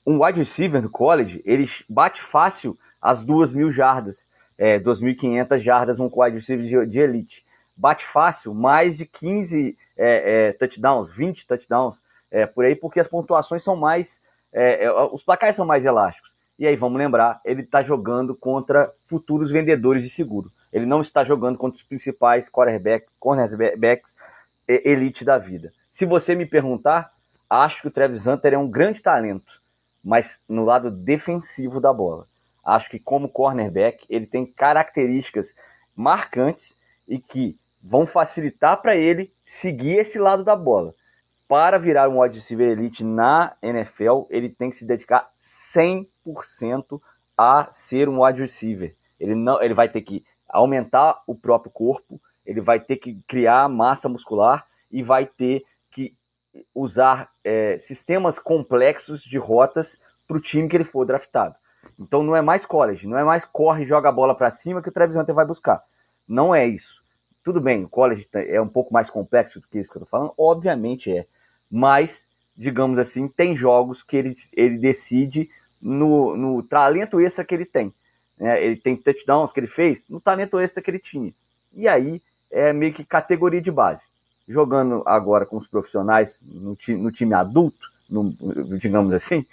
Um wide receiver no college, ele bate fácil as 2.000 jardas, 2.500 jardas, um wide receiver de elite. Bate fácil mais de 15 touchdowns, 20 touchdowns, por aí, porque as pontuações são mais, os placares são mais elásticos. E aí, vamos lembrar, ele está jogando contra futuros vendedores de seguro. Ele não está jogando contra os principais cornerbacks elite da vida. Se você me perguntar, acho que o Travis Hunter é um grande talento, mas no lado defensivo da bola. Acho que como cornerback, ele tem características marcantes e que vão facilitar para ele seguir esse lado da bola. Para virar um wide receiver elite na NFL, ele tem que se dedicar 100% a ser um wide receiver. Ele vai ter que aumentar o próprio corpo, ele vai ter que criar massa muscular e vai ter que usar sistemas complexos de rotas para o time que ele for draftado. Então não é mais college, não é mais corre e joga a bola para cima que o Travis Hunter vai buscar. Não é isso. Tudo bem, o college é um pouco mais complexo do que isso que eu estou falando, obviamente é. Mas, digamos assim, tem jogos que ele decide no talento extra que ele tem. Ele tem touchdowns que ele fez no talento extra que ele tinha. E aí é meio que categoria de base. Jogando agora com os profissionais no time adulto, digamos assim,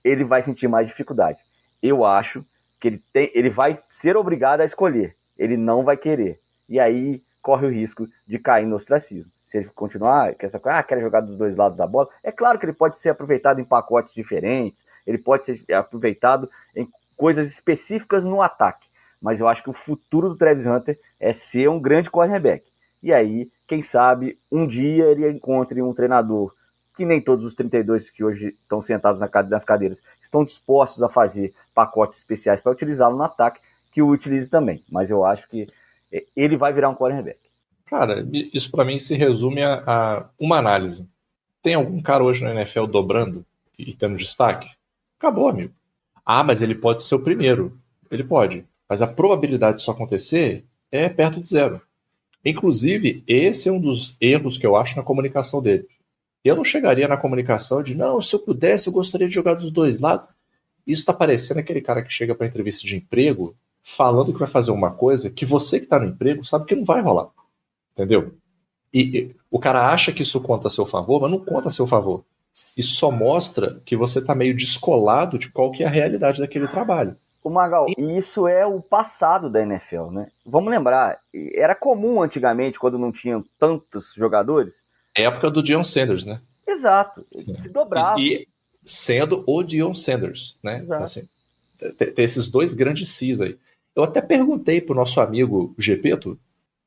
ele vai sentir mais dificuldade. Eu acho que ele vai ser obrigado a escolher. Ele não vai querer. E aí corre o risco de cair no ostracismo. Se ele continuar, quer jogar dos dois lados da bola, é claro que ele pode ser aproveitado em pacotes diferentes, ele pode ser aproveitado em coisas específicas no ataque. Mas eu acho que o futuro do Travis Hunter é ser um grande cornerback. E aí, quem sabe, um dia ele encontre um treinador que nem todos os 32 que hoje estão sentados nas cadeiras estão dispostos a fazer pacotes especiais para utilizá-lo no ataque, que o utilize também. Mas eu acho que ele vai virar um cornerback. Cara, isso para mim se resume a uma análise. Tem algum cara hoje na NFL dobrando e tendo destaque? Acabou, amigo. Ah, mas ele pode ser o primeiro. Ele pode. Mas a probabilidade disso acontecer é perto de zero. Inclusive, esse é um dos erros que eu acho na comunicação dele. Eu não chegaria na comunicação de, não, se eu pudesse, eu gostaria de jogar dos dois lados. Isso tá parecendo aquele cara que chega para entrevista de emprego falando que vai fazer uma coisa que você que tá no emprego sabe que não vai rolar. Entendeu? E o cara acha que isso conta a seu favor, mas não conta a seu favor. Isso só mostra que você tá meio descolado de qual que é a realidade daquele trabalho. O Magal, e isso é o passado da NFL, né? Vamos lembrar, era comum antigamente, quando não tinham tantos jogadores. Época do Deion Sanders, né? Exato, se dobrava. E sendo o Deion Sanders, né? Exato. Assim, tem esses dois grandes cis aí. Eu até perguntei pro nosso amigo Gepeto,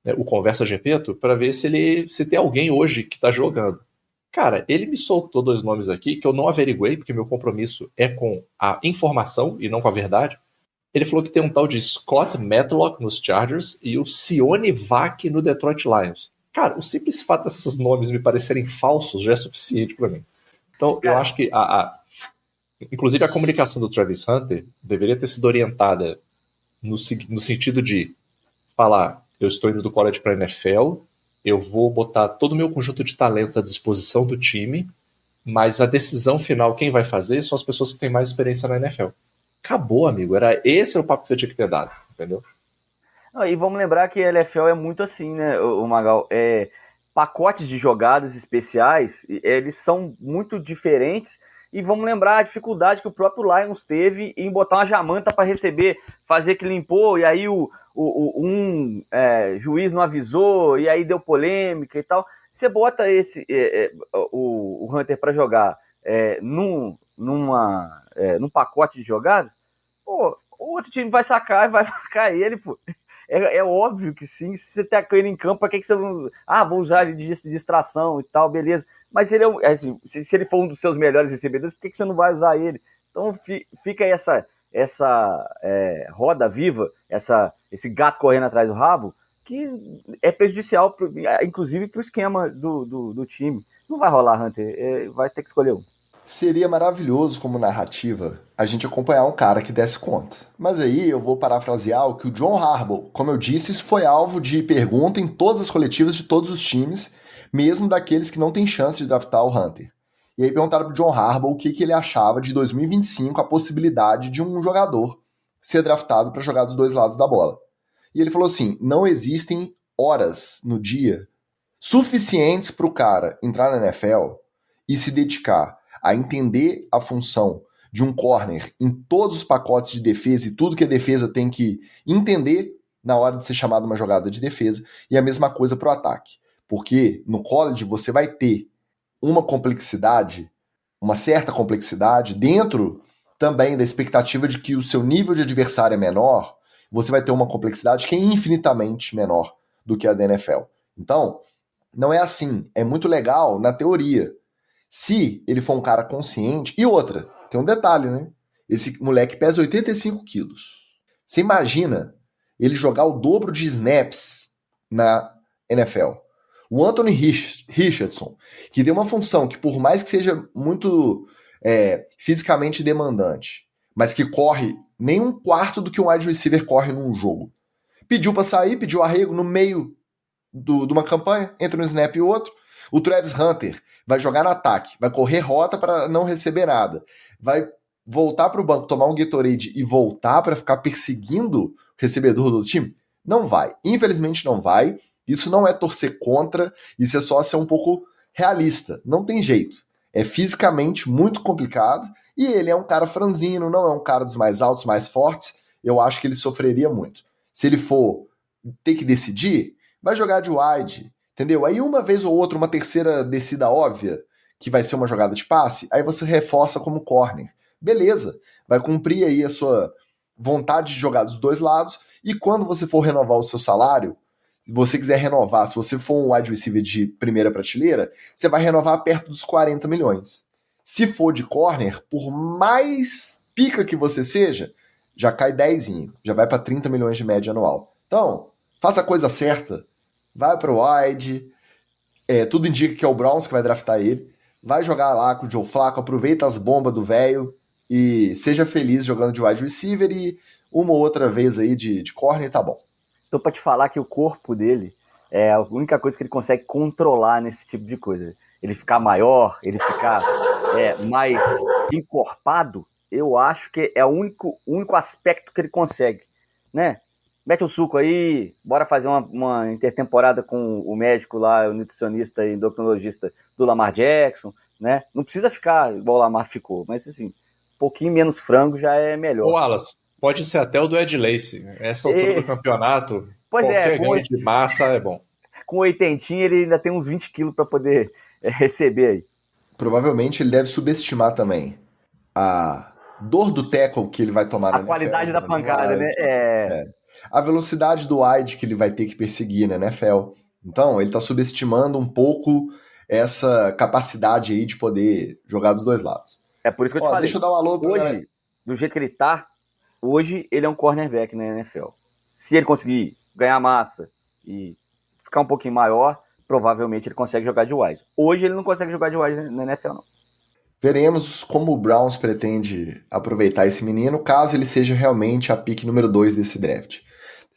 né, o Conversa Gepeto, para ver se tem alguém hoje que tá jogando. Cara, ele me soltou dois nomes aqui que eu não averiguei, porque meu compromisso é com a informação e não com a verdade. Ele falou que tem um tal de Scott Matlock nos Chargers e o Sione Vac no Detroit Lions. Cara, o simples fato desses nomes me parecerem falsos já é suficiente para mim. Então, eu acho que inclusive a comunicação do Travis Hunter deveria ter sido orientada no sentido de falar, eu estou indo do college para a NFL, eu vou botar todo o meu conjunto de talentos à disposição do time, mas a decisão final, quem vai fazer, são as pessoas que têm mais experiência na NFL. Acabou, amigo. Esse era o papo que você tinha que ter dado, entendeu? E vamos lembrar que a NFL é muito assim, né, o Magal? Pacotes de jogadas especiais, eles são muito diferentes. E vamos lembrar a dificuldade que o próprio Lions teve em botar uma jamanta para receber, fazer que limpou, e aí juiz não avisou, e aí deu polêmica e tal. Você bota o Hunter para jogar num pacote de jogadas, pô, o outro time vai sacar e vai marcar ele, pô. É óbvio que sim. Se você tá com ele em campo, pra que você não... vou usar ele de distração e tal, beleza. Mas se ele assim, se ele for um dos seus melhores recebedores, por que você não vai usar ele? Então fica aí essa roda viva, esse gato correndo atrás do rabo, que é prejudicial, inclusive para o esquema do time. Não vai rolar, Hunter. Vai ter que escolher um. Seria maravilhoso como narrativa a gente acompanhar um cara que desse conta. Mas aí eu vou parafrasear o que o John Harbaugh, como eu disse, isso foi alvo de pergunta em todas as coletivas de todos os times, mesmo daqueles que não têm chance de draftar o Hunter. E aí perguntaram pro John Harbaugh o que ele achava de 2025, a possibilidade de um jogador ser draftado para jogar dos dois lados da bola. E ele falou assim, não existem horas no dia suficientes para o cara entrar na NFL e se dedicar a entender a função de um corner em todos os pacotes de defesa e tudo que a defesa tem que entender na hora de ser chamado uma jogada de defesa, e a mesma coisa para o ataque. Porque no college você vai ter uma complexidade, uma certa complexidade, dentro também da expectativa de que o seu nível de adversário é menor, você vai ter uma complexidade que é infinitamente menor do que a da NFL. Então, não é assim. É muito legal na teoria. Se ele for um cara consciente... E outra, tem um detalhe, né? Esse moleque pesa 85 quilos. Você imagina ele jogar o dobro de snaps na NFL. O Anthony Richardson, que tem uma função que, por mais que seja muito fisicamente demandante, mas que corre nem um quarto do que um wide receiver corre num jogo. Pediu pra sair, pediu arrego no meio de uma campanha, entre um snap e outro. O Travis Hunter vai jogar no ataque, vai correr rota para não receber nada, vai voltar pro banco, tomar um Gatorade e voltar para ficar perseguindo o recebedor do time? Não vai. Infelizmente não vai. Isso não é torcer contra, isso é só ser um pouco realista. Não tem jeito. É fisicamente muito complicado e ele é um cara franzino, não é um cara dos mais altos, mais fortes. Eu acho que ele sofreria muito. Se ele for ter que decidir, vai jogar de wide, entendeu? Aí uma vez ou outra, uma terceira descida óbvia, que vai ser uma jogada de passe, aí você reforça como corner. Beleza, vai cumprir aí a sua vontade de jogar dos dois lados, e quando você for renovar o seu salário, se você quiser renovar, se você for um wide receiver de primeira prateleira, você vai renovar perto dos 40 milhões. Se for de corner, por mais pica que você seja, já cai 10, já vai para 30 milhões de média anual. Então, faça a coisa certa, vai para o wide, tudo indica que é o Browns que vai draftar ele, vai jogar lá com o Joe Flacco, aproveita as bombas do velho e seja feliz jogando de wide receiver e uma ou outra vez aí de corner, tá bom. Estou para te falar que o corpo dele é a única coisa que ele consegue controlar nesse tipo de coisa. Ele ficar maior, ele ficar mais encorpado, eu acho que é o único aspecto que ele consegue, né? Mete o suco aí, bora fazer uma intertemporada com o médico lá, o nutricionista e endocrinologista do Lamar Jackson, né? Não precisa ficar igual o Lamar ficou, mas assim, um pouquinho menos frango já é melhor. Ô, Wallace, pode ser até o do Ed Lacy. Essa altura do campeonato, qualquer ganho de massa é bom. Com 80 ele ainda tem uns 20 quilos para poder receber aí. Provavelmente ele deve subestimar também a dor do tackle que ele vai tomar na NFL. A qualidade da pancada, né? A velocidade do wide que ele vai ter que perseguir na NFL. Então, ele está subestimando um pouco essa capacidade aí de poder jogar dos dois lados. É por isso que eu te falei. Deixa eu dar um alô pra hoje, do jeito que ele tá, hoje ele é um cornerback na NFL. Se ele conseguir ganhar massa e ficar um pouquinho maior, provavelmente ele consegue jogar de wide. Hoje ele não consegue jogar de wide na NFL, não. Veremos como o Browns pretende aproveitar esse menino, caso ele seja realmente a pick número 2 desse draft.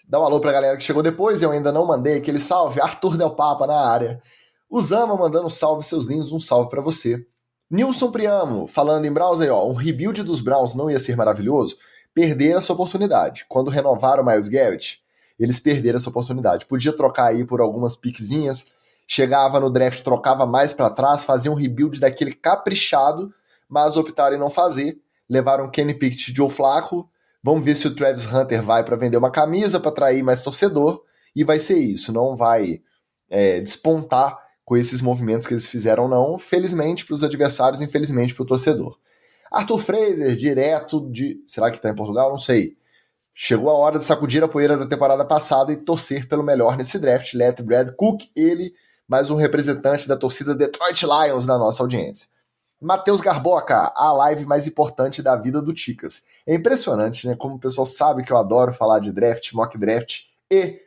Dá um alô pra galera que chegou depois, eu ainda não mandei aquele salve. Arthur Del Papa na área. O Zama mandando um salve, seus lindos, um salve pra você. Nilson Priamo, falando em Browns aí, um rebuild dos Browns não ia ser maravilhoso? Perderam essa oportunidade. Quando renovaram o Myles Garrett, eles perderam essa oportunidade. Podia trocar aí por algumas piquezinhas, chegava no draft, trocava mais pra trás, fazia um rebuild daquele caprichado, mas optaram em não fazer. Levaram Kenny Pickett e Joe Flacco. Vamos ver se o Travis Hunter vai para vender uma camisa, para atrair mais torcedor, e vai ser isso. Não vai despontar com esses movimentos que eles fizeram ou não, felizmente para os adversários, infelizmente para o torcedor. Arthur Fraser, direto de... Será que está em Portugal? Não sei. Chegou a hora de sacudir a poeira da temporada passada e torcer pelo melhor nesse draft. Let Brad Cook, ele, mais um representante da torcida Detroit Lions na nossa audiência. Matheus Garboca, a live mais importante da vida do Ticas. É impressionante, né? Como o pessoal sabe que eu adoro falar de draft, mock draft e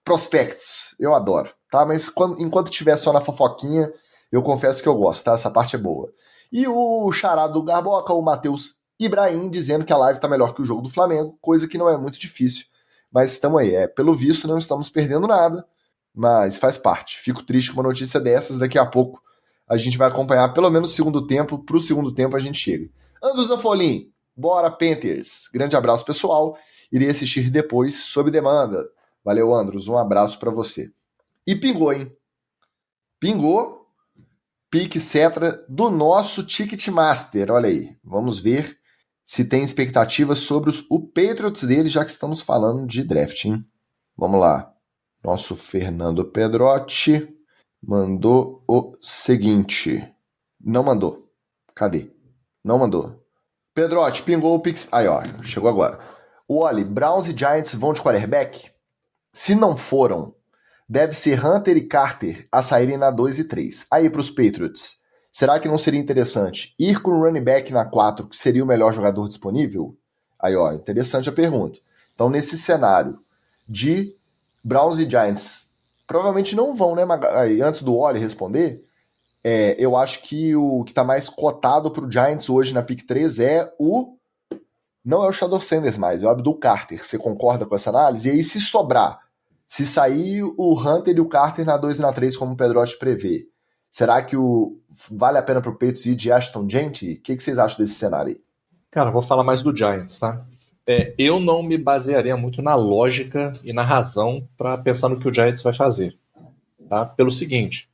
prospects. Eu adoro, tá? Mas enquanto estiver só na fofoquinha, eu confesso que eu gosto, tá? Essa parte é boa. E o charado do Garboca, o Matheus Ibrahim, dizendo que a live tá melhor que o jogo do Flamengo, coisa que não é muito difícil. Mas estamos aí. Pelo visto, não estamos perdendo nada, mas faz parte. Fico triste com uma notícia dessas. Daqui a pouco a gente vai acompanhar pelo menos o segundo tempo. Pro segundo tempo a gente chega. Andros Zafolim, bora Panthers. Grande abraço, pessoal. Irei assistir depois, sob demanda. Valeu, Andros. Um abraço para você. E pingou, hein? Pingou. Pique Cetra do nosso Ticketmaster. Olha aí. Vamos ver se tem expectativas sobre o Patriots dele, já que estamos falando de draft, hein? Vamos lá. Nosso Fernando Pedrotti mandou o seguinte. Não mandou. Cadê? Não mandou. Pedrotti, pingou o Pix... Aí, ó. Chegou agora. O Oli, Browns e Giants vão de quarterback? Se não foram, deve ser Hunter e Carter a saírem na 2 e 3. Aí para os Patriots. Será que não seria interessante ir com o running back na 4, que seria o melhor jogador disponível? Aí, ó, interessante a pergunta. Então, nesse cenário de Browns e Giants, provavelmente não vão, né? Aí, antes do Oli responder, eu acho que o que está mais cotado para o Giants hoje na pick 3 é o... Não é o Shador Sanders mais, é o Abdul Carter. Você concorda com essa análise? E aí, se sobrar, se sair o Hunter e o Carter na 2 e na 3, como o Pedrotti prevê, será que vale a pena pro Patriots ir de Ashton Jeanty? O que vocês acham desse cenário aí? Cara, vou falar mais do Giants, tá? Eu não me basearia muito na lógica e na razão para pensar no que o Giants vai fazer, tá? Pelo seguinte,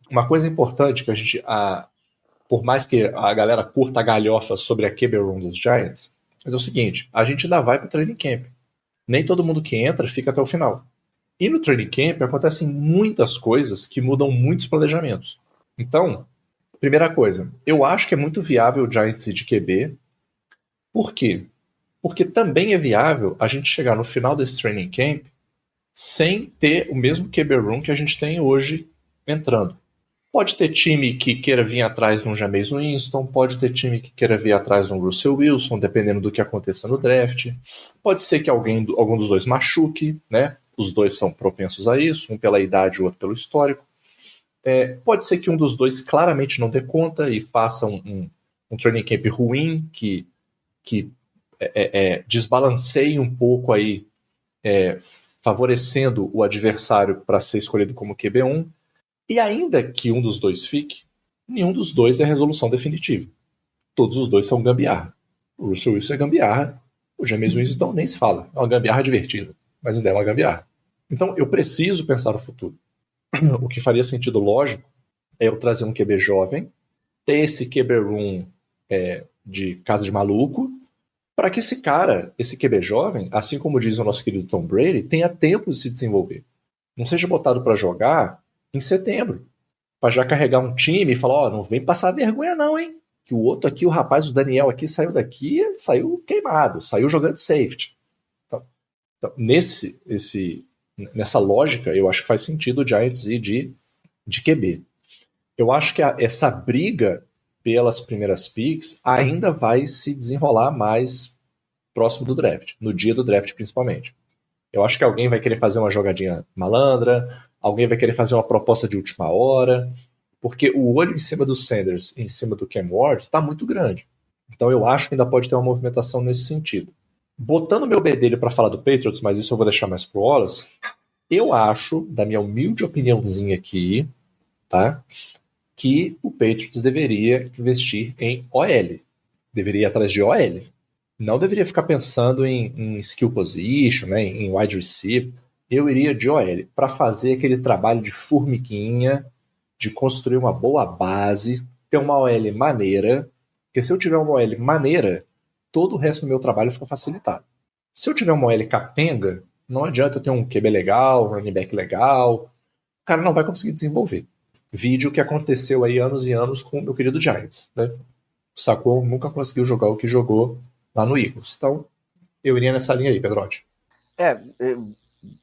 uma coisa importante que a gente... por mais que a galera curta a galhofa sobre a QB Room dos Giants, mas é o seguinte, a gente ainda vai pro training camp. Nem todo mundo que entra fica até o final. E no training camp acontecem muitas coisas que mudam muitos planejamentos. Então, primeira coisa, eu acho que é muito viável o Giants ir de QB. Por quê? Porque também é viável a gente chegar no final desse training camp sem ter o mesmo QB Room que a gente tem hoje entrando. Pode ter time que queira vir atrás de um Jameis Winston, pode ter time que queira vir atrás de um Russell Wilson, dependendo do que aconteça no draft. Pode ser que algum dos dois machuque, né? Os dois são propensos a isso, um pela idade e o outro pelo histórico. Pode ser que um dos dois claramente não dê conta e faça um training camp ruim, que desbalanceie um pouco aí, favorecendo o adversário para ser escolhido como QB1. E ainda que um dos dois fique, nenhum dos dois é resolução definitiva. Todos os dois são gambiarra. O Russell Wilson é gambiarra, o Jameis Winston nem se fala. É uma gambiarra divertida, mas ainda é uma gambiarra. Então eu preciso pensar no futuro. O que faria sentido lógico é eu trazer um QB jovem, ter esse QB room de casa de maluco, para que esse cara, esse QB jovem, assim como diz o nosso querido Tom Brady, tenha tempo de se desenvolver. Não seja botado para jogar em setembro, para já carregar um time e falar, não vem passar vergonha não, hein? Que o outro aqui, o rapaz, o Daniel aqui, saiu daqui, saiu queimado, saiu jogando safety. Então nessa lógica, eu acho que faz sentido o Giants ir de QB. Eu acho que essa briga pelas primeiras picks ainda vai se desenrolar mais próximo do draft, no dia do draft principalmente. Eu acho que alguém vai querer fazer uma jogadinha malandra, alguém vai querer fazer uma proposta de última hora, porque o olho em cima do Sanders e em cima do Cam Ward está muito grande. Então eu acho que ainda pode ter uma movimentação nesse sentido. Botando meu bedelho para falar do Patriots, mas isso eu vou deixar mais pro Wallace, eu acho, da minha humilde opiniãozinha aqui, tá, que o Patriots deveria investir em OL. Deveria ir atrás de OL. Não deveria ficar pensando em skill position, né, em wide receiver. Eu iria de OL para fazer aquele trabalho de formiguinha, de construir uma boa base, ter uma OL maneira, porque se eu tiver uma OL maneira, todo o resto do meu trabalho fica facilitado. Se eu tiver uma OL capenga, não adianta eu ter um QB legal, um running back legal, o cara não vai conseguir desenvolver. Vídeo que aconteceu aí anos e anos com o meu querido Giants, né? O Saquon nunca conseguiu jogar o que jogou lá no Eagles. Então, eu iria nessa linha aí, Pedrotti.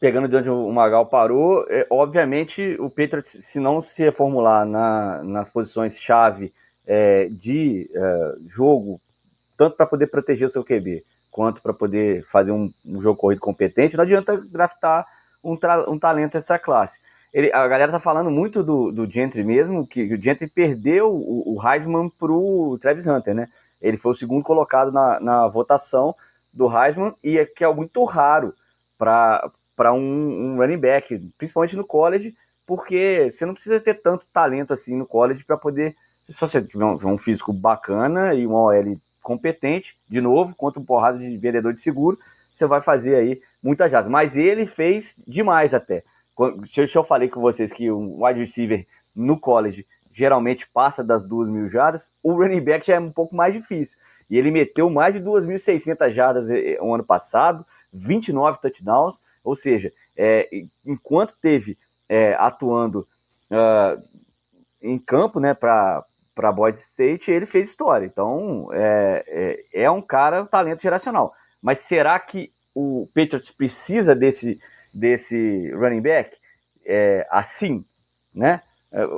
Pegando de onde o Magal parou, obviamente o Patriots, se não se reformular nas posições-chave de jogo, tanto para poder proteger o seu QB, quanto para poder fazer um jogo corrido competente, não adianta draftar um talento dessa classe. A galera tá falando muito do Gentry mesmo, que o Gentry perdeu o Heisman pro Travis Hunter, né? Ele foi o segundo colocado na votação do Heisman, e que é muito raro para um running back, principalmente no college, porque você não precisa ter tanto talento assim no college para poder, se você tiver um físico bacana e uma OL competente, de novo, contra um porrada de vendedor de seguro, você vai fazer aí muitas jardas. Mas ele fez demais até. Se eu falei com vocês que um wide receiver no college geralmente passa das 2.000 jardas, o running back já é um pouco mais difícil. E ele meteu mais de 2.600 jardas no ano passado, 29 touchdowns, ou seja, enquanto teve atuando em campo, né, para Boyd State, ele fez história. Então, é um cara, um talento geracional. Mas será que o Patriots precisa desse running back assim, né?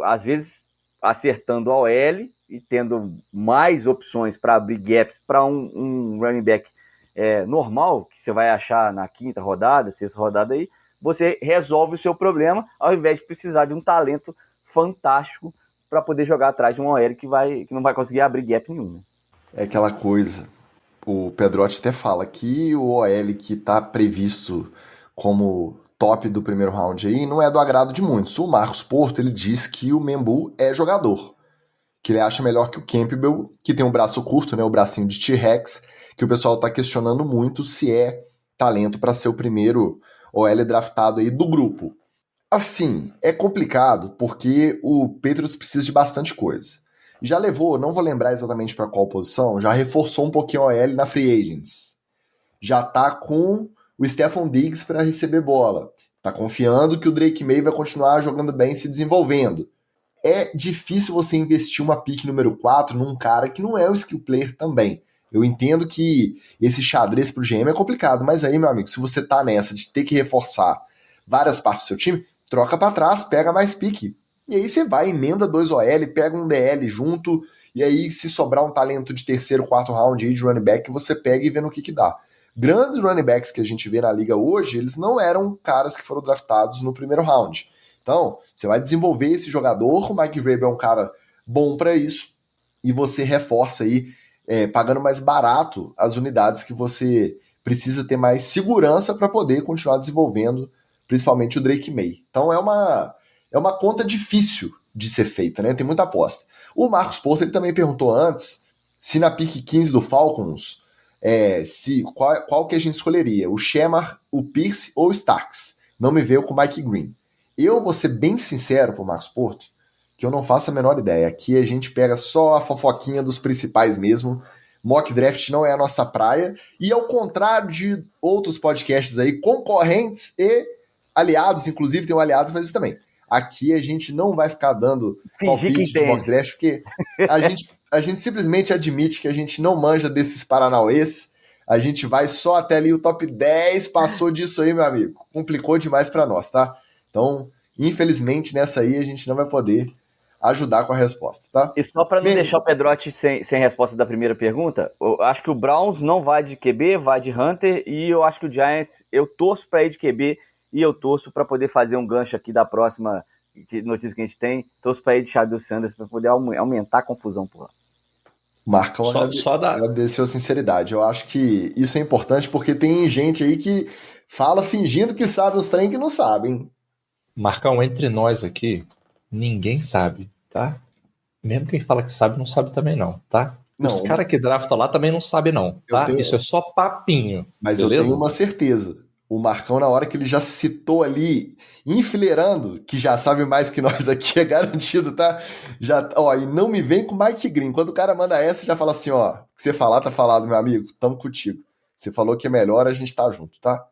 Às vezes acertando a OL e tendo mais opções para abrir gaps para um running back normal, que você vai achar na quinta rodada, sexta rodada aí, você resolve o seu problema ao invés de precisar de um talento fantástico para poder jogar atrás de um OL que não vai conseguir abrir gap nenhum. Né? É aquela coisa, o Pedrotti até fala que o OL que está previsto como top do primeiro round aí não é do agrado de muitos. O Marcos Porto, ele diz que o Membu é jogador, que ele acha melhor que o Campbell, que tem um braço curto, né, o bracinho de T-Rex, que o pessoal está questionando muito se é talento para ser o primeiro OL draftado aí do grupo. Assim, é complicado porque o Patriots precisa de bastante coisa. Já levou, não vou lembrar exatamente para qual posição, já reforçou um pouquinho a OL na Free Agents. Já tá com o Stephon Diggs para receber bola. Tá confiando que o Drake May vai continuar jogando bem e se desenvolvendo. É difícil você investir uma pick número 4 num cara que não é um skill player também. Eu entendo que esse xadrez pro GM é complicado, mas aí, meu amigo, se você tá nessa de ter que reforçar várias partes do seu time, troca para trás, pega mais pique. E aí você vai, emenda 2 OL, pega um DL junto, e aí se sobrar um talento de terceiro, quarto round aí de running back, você pega e vê no que dá. Grandes running backs que a gente vê na liga hoje, eles não eram caras que foram draftados no primeiro round. Então, você vai desenvolver esse jogador, o Mike Vrabel é um cara bom para isso, e você reforça aí, pagando mais barato as unidades que você precisa ter mais segurança para poder continuar desenvolvendo, principalmente o Drake May. Então é uma conta difícil de ser feita, né? Tem muita aposta. O Marcos Porto, ele também perguntou antes se na pick 15 do Falcons, qual que a gente escolheria, o Shemar, o Pierce ou o Starks. Não me veio com o Mike Green. Eu vou ser bem sincero pro Marcos Porto, que eu não faço a menor ideia. Aqui a gente pega só a fofoquinha dos principais mesmo. Mock draft não é a nossa praia. E ao contrário de outros podcasts aí, concorrentes e aliados, inclusive tem um aliado que faz isso também. Aqui a gente não vai ficar dando palpite de mock draft, porque a gente simplesmente admite que a gente não manja desses paranauês. A gente vai só até ali o top 10, passou disso aí, meu amigo. Complicou demais para nós, tá? Então, infelizmente, nessa aí a gente não vai poder ajudar com a resposta, tá? E só para não deixar o Pedrotti sem resposta da primeira pergunta, eu acho que o Browns não vai de QB, vai de Hunter, e eu acho que o Giants, eu torço para ir de QB, e eu torço para poder fazer um gancho aqui da próxima notícia que a gente tem, torço para ir de Shadow Sanders para poder aumentar a confusão por lá. Marcão agradeceu a sinceridade. Eu acho que isso é importante porque tem gente aí que fala fingindo que sabe os trem que não sabem. Marcão, entre nós aqui, ninguém sabe, tá? Mesmo quem fala que sabe, não sabe também não, tá? Os caras que draftam lá também não sabem não, tá? Isso é só papinho, mas beleza? Eu tenho uma certeza. O Marcão, na hora que ele já citou ali, enfileirando, que já sabe mais que nós aqui, é garantido, tá? E não me vem com Mike Green. Quando o cara manda essa, já fala assim, ó, o que você falar, tá falado, meu amigo, tamo contigo. Você falou que é melhor, a gente tá junto, tá?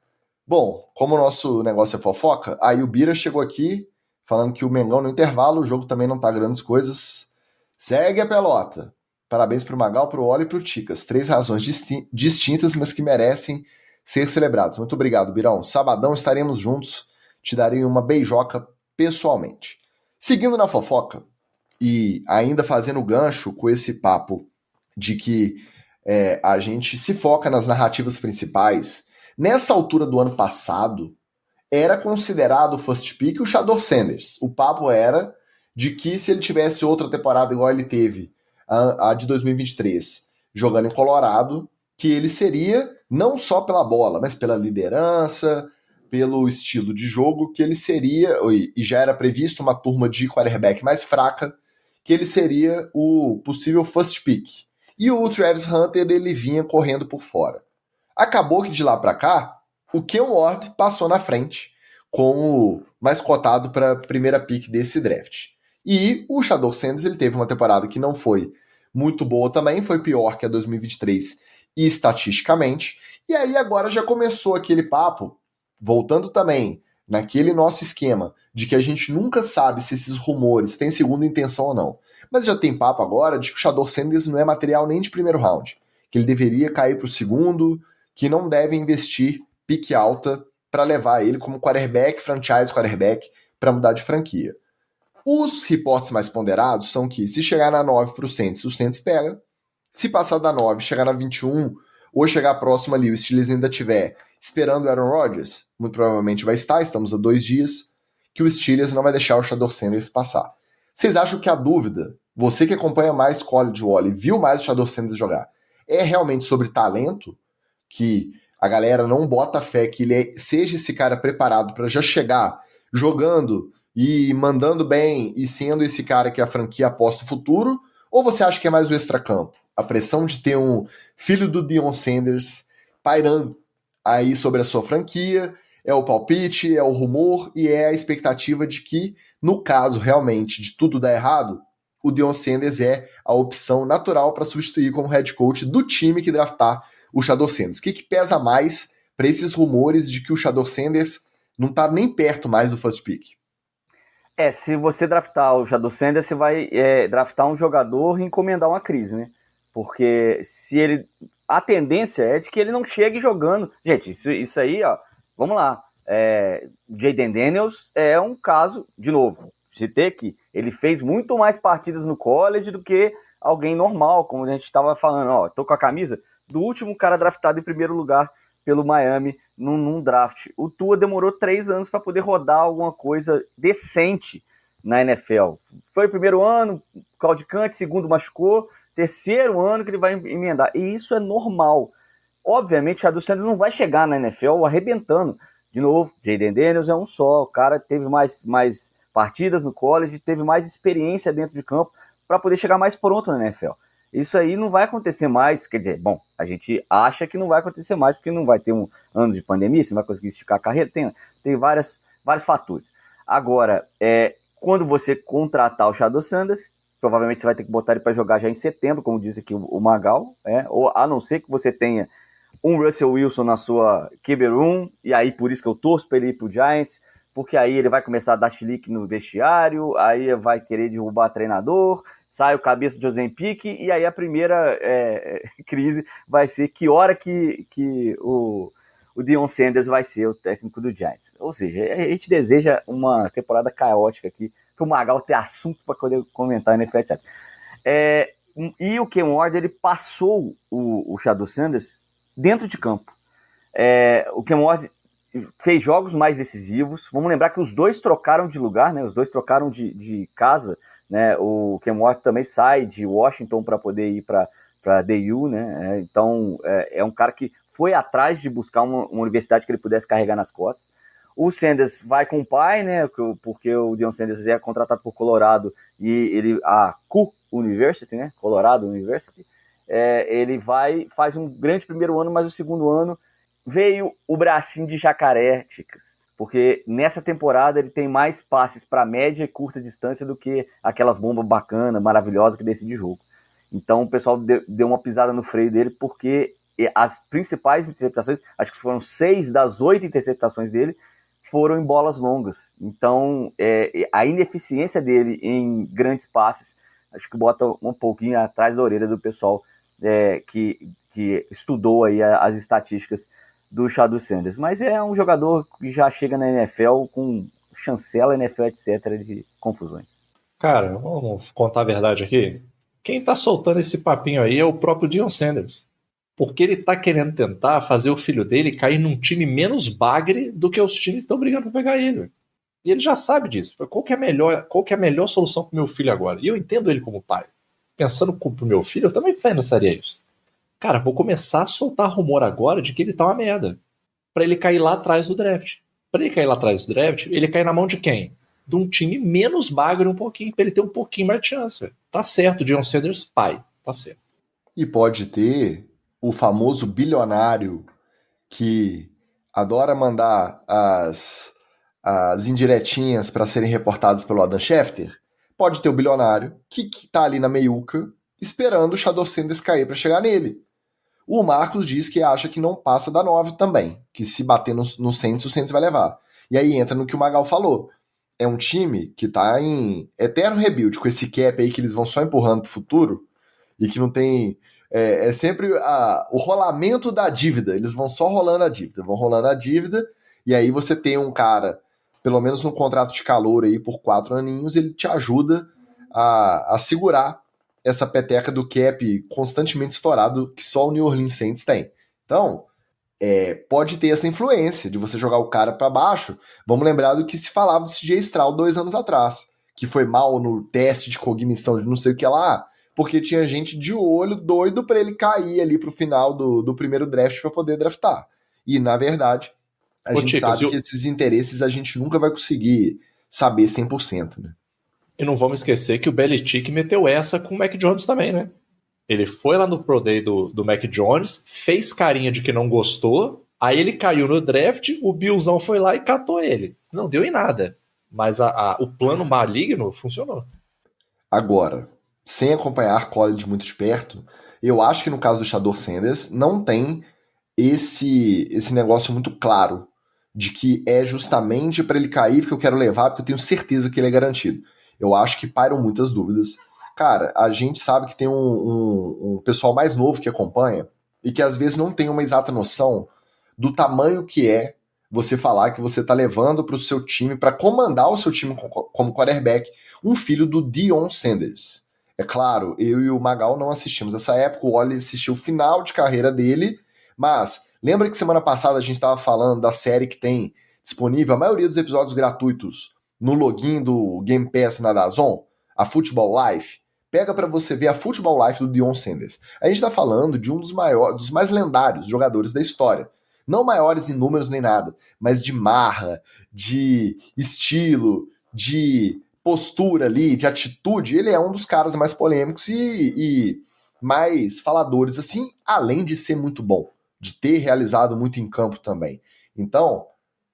Bom, como o nosso negócio é fofoca, aí o Bira chegou aqui, falando que o Mengão no intervalo, o jogo também não tá grandes coisas. Segue a pelota. Parabéns pro Magal, pro Oli e pro Ticas. 3 razões distintas, mas que merecem ser celebradas. Muito obrigado, Birão. Sabadão estaremos juntos. Te darei uma beijoca pessoalmente. Seguindo na fofoca, e ainda fazendo gancho com esse papo de que a gente se foca nas narrativas principais, nessa altura do ano passado, era considerado o first pick o Shador Sanders. O papo era de que se ele tivesse outra temporada igual ele teve, a de 2023, jogando em Colorado, que ele seria, não só pela bola, mas pela liderança, pelo estilo de jogo, que ele seria, e já era previsto uma turma de quarterback mais fraca, que ele seria o possível first pick. E o Travis Hunter, ele vinha correndo por fora. Acabou que de lá para cá, o Ken Ward passou na frente como mais cotado para a primeira pick desse draft. E o Shador Sanders, ele teve uma temporada que não foi muito boa também, foi pior que a 2023 estatisticamente. E aí agora já começou aquele papo, voltando também naquele nosso esquema de que a gente nunca sabe se esses rumores têm segunda intenção ou não. Mas já tem papo agora de que o Shador Sanders não é material nem de primeiro round, que ele deveria cair para o segundo, que não deve investir pique alta para levar ele como quarterback, franchise quarterback, para mudar de franquia. Os reportes mais ponderados são que se chegar na 9 para o Saints pega. Se passar da 9, chegar na 21, ou chegar próximo ali, o Steelers ainda tiver esperando o Aaron Rodgers, muito provavelmente vai estar, estamos a 2 dias, que o Steelers não vai deixar o Shador Sanders passar. Vocês acham que a dúvida, você que acompanha mais college Wally, viu mais o Shador Sanders jogar, é realmente sobre talento, que a galera não bota fé que ele seja esse cara preparado para já chegar jogando e mandando bem e sendo esse cara que a franquia aposta no futuro, ou você acha que é mais o extracampo? A pressão de ter um filho do Deion Sanders pairando aí sobre a sua franquia, é o palpite, é o rumor e é a expectativa de que, no caso realmente de tudo dar errado, o Deion Sanders é a opção natural para substituir como head coach do time que draftar o Shador Sanders. O que pesa mais para esses rumores de que o Shador Sanders não está nem perto mais do first pick? Se você draftar o Shador Sanders, você vai draftar um jogador e encomendar uma crise, né? Porque se ele... A tendência é de que ele não chegue jogando. Gente, isso aí, ó, vamos lá. Jayden Daniels é um caso, de novo, citei que ele fez muito mais partidas no college do que alguém normal, como a gente estava falando. Ó, tô com a camisa do último cara draftado em primeiro lugar pelo Miami num draft. O Tua demorou 3 anos para poder rodar alguma coisa decente na NFL. Foi o primeiro ano, claudicante, segundo machucou, terceiro ano que ele vai emendar. E isso é normal. Obviamente, o Shador Sanders não vai chegar na NFL arrebentando. De novo, Jayden Daniels é um só. O cara teve mais partidas no college, teve mais experiência dentro de campo para poder chegar mais pronto na NFL. Isso aí não vai acontecer mais, quer dizer, bom, a gente acha que não vai acontecer mais, porque não vai ter um ano de pandemia, você não vai conseguir esticar a carreira, tem vários fatores. Agora, quando você contratar o Shador Sanders, provavelmente você vai ter que botar ele para jogar já em setembro, como disse aqui o Magal, ou a não ser que você tenha um Russell Wilson na sua QB room, e aí por isso que eu torço para ele ir pro Giants, porque aí ele vai começar a dar chilique no vestiário, aí vai querer derrubar treinador, sai o cabeça de Ozempic, e aí a primeira crise vai ser que hora que o Deion Sanders vai ser o técnico do Giants. Ou seja, a gente deseja uma temporada caótica aqui, para o Magal ter assunto para poder comentar no NFL. E o Ken Ward, ele passou o Shador Sanders dentro de campo. O Ken Ward fez jogos mais decisivos. Vamos lembrar que os dois trocaram de lugar, né? Os dois trocaram de casa, né? O Ken Ward também sai de Washington para poder ir para DU, né? Então é um cara que foi atrás de buscar uma universidade que ele pudesse carregar nas costas. O Sanders vai com o pai, né? Porque o Deion Sanders é contratado por Colorado e a Q University, né? Colorado University. Ele faz um grande primeiro ano, mas o segundo ano veio o bracinho de jacaré, Chicas. Porque nessa temporada ele tem mais passes para média e curta distância do que aquelas bombas bacanas, maravilhosas que decide jogo. Então o pessoal deu uma pisada no freio dele, porque as principais interceptações, acho que foram 6 das 8 interceptações dele, foram em bolas longas. Então, a ineficiência dele em grandes passes, acho que bota um pouquinho atrás da orelha do pessoal que estudou aí as estatísticas do Shador Sanders. Mas é um jogador que já chega na NFL com chancela NFL, etc., de confusões. Cara, vamos contar a verdade aqui. Quem tá soltando esse papinho aí é o próprio Deion Sanders. Porque ele tá querendo tentar fazer o filho dele cair num time menos bagre do que os times que estão brigando pra pegar ele. E ele já sabe disso. Qual que é a melhor solução pro meu filho agora? E eu entendo ele como pai. Pensando pro meu filho, eu também pensaria isso. Cara, vou começar a soltar rumor agora de que ele tá uma merda. Pra ele cair lá atrás do draft. Pra ele cair lá atrás do draft, ele cair na mão de quem? De um time menos bagre um pouquinho, pra ele ter um pouquinho mais de chance. Véio. Tá certo, Deion Sanders, pai. Tá certo. E pode ter o famoso bilionário que adora mandar as indiretinhas para serem reportadas pelo Adam Schefter. Pode ter o bilionário que tá ali na meiuca esperando o Shador Sanders cair para chegar nele. O Marcos diz que acha que não passa da 9 também, que se bater no Saints, o Saints vai levar. E aí entra no que o Magal falou. É um time que tá em eterno rebuild, com esse cap aí que eles vão só empurrando pro futuro, e que não tem... É sempre o rolamento da dívida. Eles vão só rolando a dívida, e aí você tem um cara, pelo menos um contrato de calor aí por 4 aninhos, ele te ajuda a segurar essa peteca do cap constantemente estourado que só o New Orleans Saints tem. Então, pode ter essa influência de você jogar o cara para baixo. Vamos lembrar do que se falava do CJ Stroud 2 anos atrás, que foi mal no teste de cognição de não sei o que lá, porque tinha gente de olho doido para ele cair ali pro final do primeiro draft para poder draftar. E, na verdade, a gente sabe que esses interesses a gente nunca vai conseguir saber 100%, né? E não vamos esquecer que o Belichick meteu essa com o Mac Jones também, né? Ele foi lá no Pro Day do Mac Jones, fez carinha de que não gostou, aí ele caiu no draft, o Billzão foi lá e catou ele. Não deu em nada. Mas o plano maligno funcionou. Agora, sem acompanhar college muito de perto, eu acho que no caso do Shador Sanders não tem esse negócio muito claro de que é justamente para ele cair porque eu quero levar, porque eu tenho certeza que ele é garantido. Eu acho que pairam muitas dúvidas. Cara, a gente sabe que tem um pessoal mais novo que acompanha e que às vezes não tem uma exata noção do tamanho que é você falar que você tá levando para o seu time, para comandar o seu time como quarterback, um filho do Deion Sanders. É claro, eu e o Magal não assistimos essa época, o Oli assistiu o final de carreira dele, mas lembra que semana passada a gente estava falando da série que tem disponível a maioria dos episódios gratuitos no login do Game Pass na DAZN, a Football Life? Pega para você ver a Football Life do Deion Sanders. A gente está falando de um dos mais lendários jogadores da história. Não maiores em números nem nada, mas de marra, de estilo, de postura ali, de atitude. Ele é um dos caras mais polêmicos e mais faladores, assim, além de ser muito bom, de ter realizado muito em campo também. Então,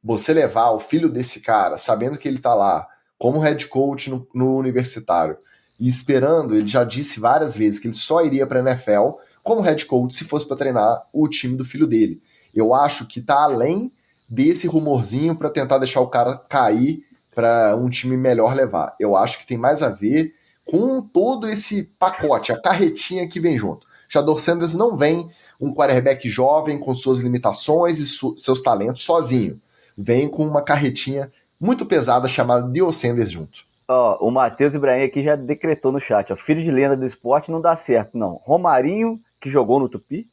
você levar o filho desse cara, sabendo que ele tá lá como head coach no universitário, e esperando, ele já disse várias vezes que ele só iria para a NFL como head coach se fosse para treinar o time do filho dele. Eu acho que tá além desse rumorzinho para tentar deixar o cara cair para um time melhor levar. Eu acho que tem mais a ver com todo esse pacote, a carretinha que vem junto. Shador Sanders não vem um quarterback jovem com suas limitações e seus talentos sozinho. Vem com uma carretinha muito pesada chamada Deion Sanders junto. O Matheus Ibrahim aqui já decretou no chat, filho de lenda do esporte não dá certo, não. Romarinho, que jogou no Tupi,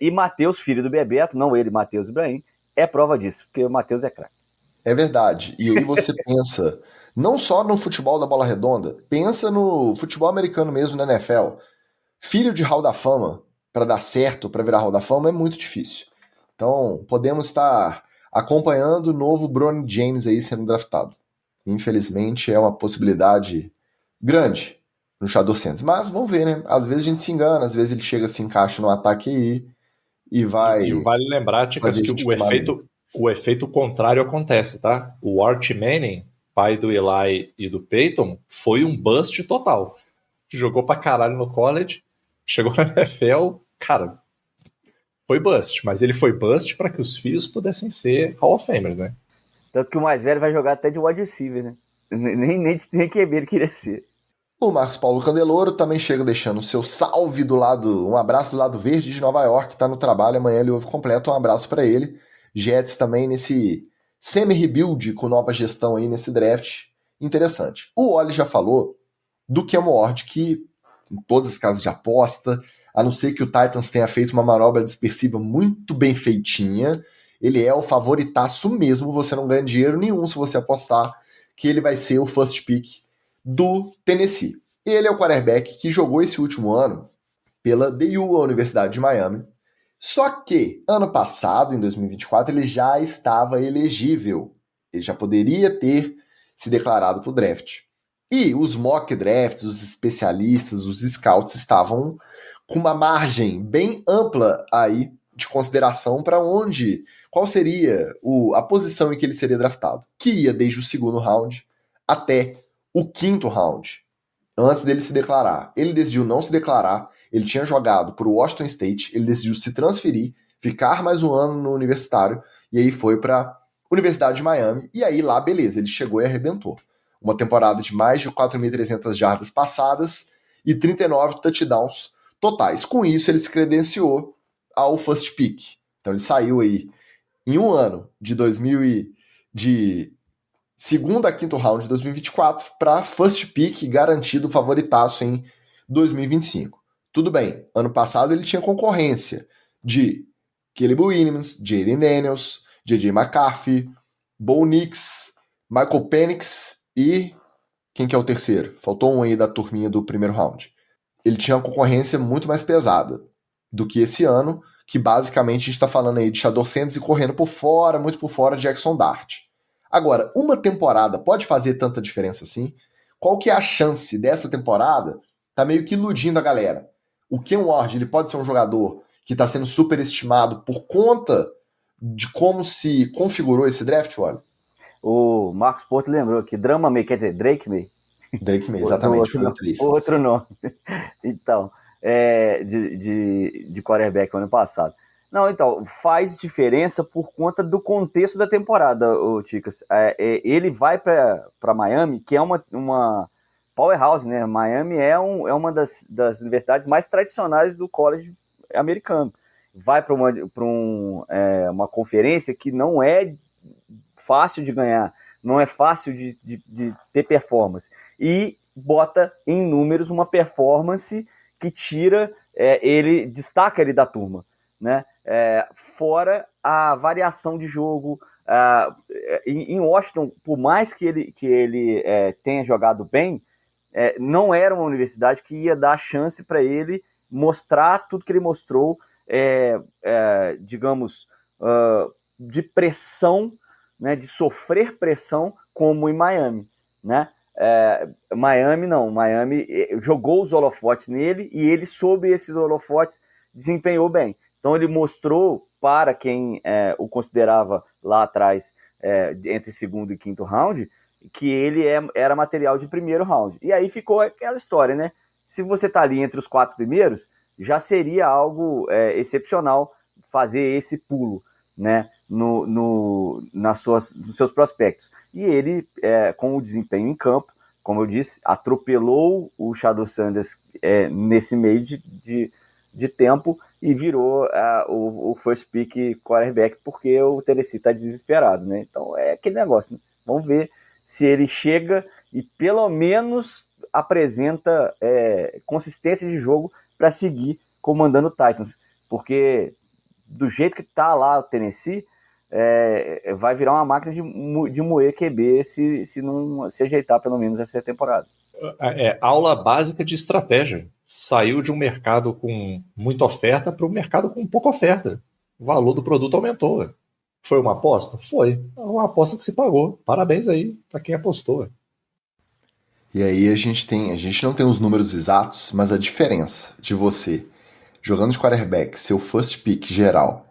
e Matheus, filho do Bebeto, não ele, Matheus Ibrahim, é prova disso, porque o Matheus é craque. É verdade. E aí você pensa, não só no futebol da bola redonda, pensa no futebol americano mesmo, na NFL. Filho de Hall da Fama, para dar certo, para virar Hall da Fama, é muito difícil. Então, podemos estar acompanhando o novo Bronny James aí sendo draftado. Infelizmente, é uma possibilidade grande no Shador Sanders. Mas vamos ver, né? Às vezes a gente se engana, às vezes ele chega, se encaixa no ataque aí e vai... E vale lembrar, Ticas, que o efeito contrário acontece, tá? O Art Manning, pai do Eli e do Peyton, foi um bust total. Jogou pra caralho no college, chegou na NFL, cara, foi bust. Mas ele foi bust para que os filhos pudessem ser Hall of Famers, né? Tanto que o mais velho vai jogar até de wide receiver, né? Nem QB ele queria ser. O Marcos Paulo Candeloro também chega deixando o seu salve do lado, um abraço do lado verde de Nova York, tá no trabalho, amanhã ele ouve completo, um abraço para ele. Jets também nesse semi-rebuild com nova gestão aí nesse draft, interessante. O Oli já falou do Cam Ward, que em todas as casas de aposta, a não ser que o Titans tenha feito uma manobra dispersiva muito bem feitinha, ele é o favoritaço mesmo, você não ganha dinheiro nenhum se você apostar que ele vai ser o first pick do Tennessee. Ele é o quarterback que jogou esse último ano pela DU, a Universidade de Miami. Só que, ano passado, em 2024, ele já estava elegível. Ele já poderia ter se declarado para o draft. E os mock drafts, os especialistas, os scouts estavam com uma margem bem ampla aí de consideração para qual seria a posição em que ele seria draftado, que ia desde o segundo round até o quinto round, antes dele se declarar. Ele decidiu não se declarar, ele tinha jogado para o Washington State, ele decidiu se transferir, ficar mais um ano no universitário, e aí foi para a Universidade de Miami, e aí lá, beleza, ele chegou e arrebentou. Uma temporada de mais de 4.300 jardas passadas e 39 touchdowns totais. Com isso, ele se credenciou ao first pick. Então ele saiu aí em um ano de segundo a quinto round de 2024 para first pick garantido favoritaço em 2025. Tudo bem, ano passado ele tinha concorrência de Caleb Williams, Jayden Daniels, J.J. McCarthy, Bo Nix, Michael Penix e quem que é o terceiro? Faltou um aí da turminha do primeiro round. Ele tinha uma concorrência muito mais pesada do que esse ano, que basicamente a gente está falando aí de Shador Sanders e correndo por fora, muito por fora, Jackson Dart. Agora, uma temporada pode fazer tanta diferença assim? Qual que é a chance dessa temporada? Tá meio que iludindo a galera. O Cam Ward, ele pode ser um jogador que está sendo superestimado por conta de como se configurou esse draft, olha? O Marcos Porto lembrou que Drama May, quer dizer, Drake May. Drake May, exatamente. Outro nome. Então, de quarterback ano passado. Não, então, faz diferença por conta do contexto da temporada, o Ticas. Ele vai para Miami, que é uma powerhouse, né? Miami é uma das universidades mais tradicionais do college americano. Vai para uma conferência que não é fácil de ganhar, não é fácil de ter performance. E bota em números uma performance que destaca ele da turma, né? Fora a variação de jogo. Em Washington, por mais que ele tenha jogado bem, não era uma universidade que ia dar chance para ele mostrar tudo que ele mostrou, digamos, de pressão, né, de sofrer pressão como em Miami, né? Miami jogou os holofotes nele e ele, sob esses holofotes, desempenhou bem. Então ele mostrou para quem o considerava lá atrás, entre segundo e quinto round, que ele era material de primeiro round. E aí ficou aquela história, né? Se você está ali entre os 4 primeiros, já seria algo excepcional fazer esse pulo, né, nos seus prospectos. E ele, com o desempenho em campo, como eu disse, atropelou o Shador Sanders nesse meio de tempo e virou o first pick quarterback, porque o Tennessee está desesperado, né? Então é aquele negócio, né? Vamos ver se ele chega e pelo menos apresenta consistência de jogo para seguir comandando o Titans, porque do jeito que está lá o Tennessee, vai virar uma máquina de moer QB se não se ajeitar pelo menos essa temporada. Aula básica de estratégia. Saiu de um mercado com muita oferta para um mercado com pouca oferta. O valor do produto aumentou. Foi uma aposta? Foi. Uma aposta que se pagou. Parabéns aí para quem apostou. E aí a gente não tem os números exatos, mas a diferença de você jogando de quarterback, seu first pick geral,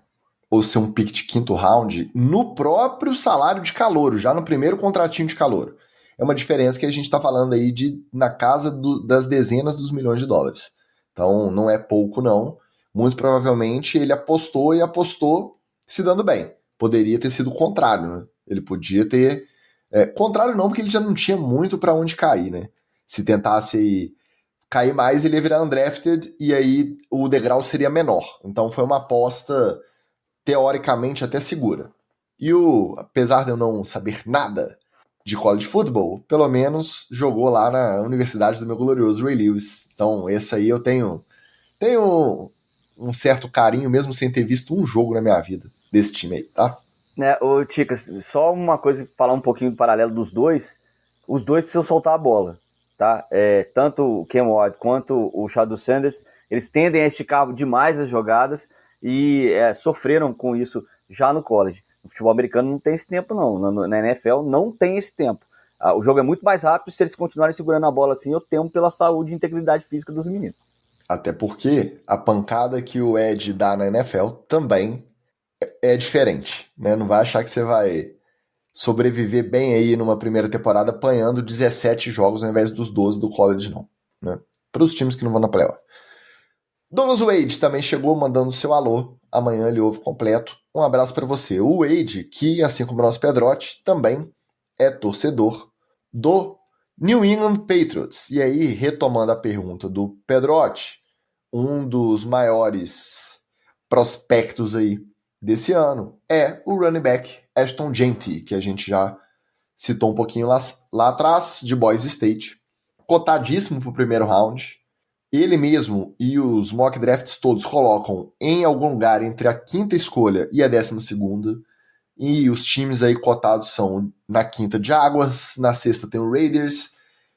ou ser um pick de quinto round, no próprio salário de calouro, já no primeiro contratinho de calouro. É uma diferença que a gente está falando aí na casa das dezenas dos milhões de dólares. Então não é pouco não. Muito provavelmente ele apostou se dando bem. poderia ter sido o contrário, né? Ele podia ter... contrário não, porque ele já não tinha muito para onde cair, né? Se tentasse cair mais, ele ia virar undrafted e aí o degrau seria menor. Então foi uma aposta teoricamente até segura. E apesar de eu não saber nada de college football, pelo menos jogou lá na universidade do meu glorioso Ray Lewis. Então esse aí eu tenho um certo carinho, mesmo sem ter visto um jogo na minha vida desse time aí, tá? Ô Ticas, só uma coisa, falar um pouquinho do paralelo dos dois. Os dois precisam soltar a bola, tá? Tanto o Cam Ward quanto o Shedeur Sanders, eles tendem a esticar demais as jogadas e sofreram com isso já no college. No futebol americano não tem esse tempo, não. Na NFL não tem esse tempo. O jogo é muito mais rápido. Se eles continuarem segurando a bola assim, eu temo pela saúde e integridade física dos meninos. Até porque a pancada que o Ed dá na NFL também é diferente, né? Não vai achar que você vai sobreviver bem aí numa primeira temporada apanhando 17 jogos ao invés dos 12 do college, não, né? Para os times que não vão na playoff. Douglas Wade também chegou mandando seu alô. Amanhã ele ouve completo. Um abraço para você. O Wade, que assim como o nosso Pedrotti, também é torcedor do New England Patriots. E aí, retomando a pergunta do Pedrotti, um dos maiores prospectos aí desse ano é o running back Ashton Jeanty, que a gente já citou um pouquinho lá atrás, de Boise State. Cotadíssimo para o primeiro round. Ele mesmo e os mock drafts todos colocam em algum lugar entre a 5ª escolha e a 12ª. E os times aí cotados são na 5ª Jaguars, na 6ª tem o Raiders,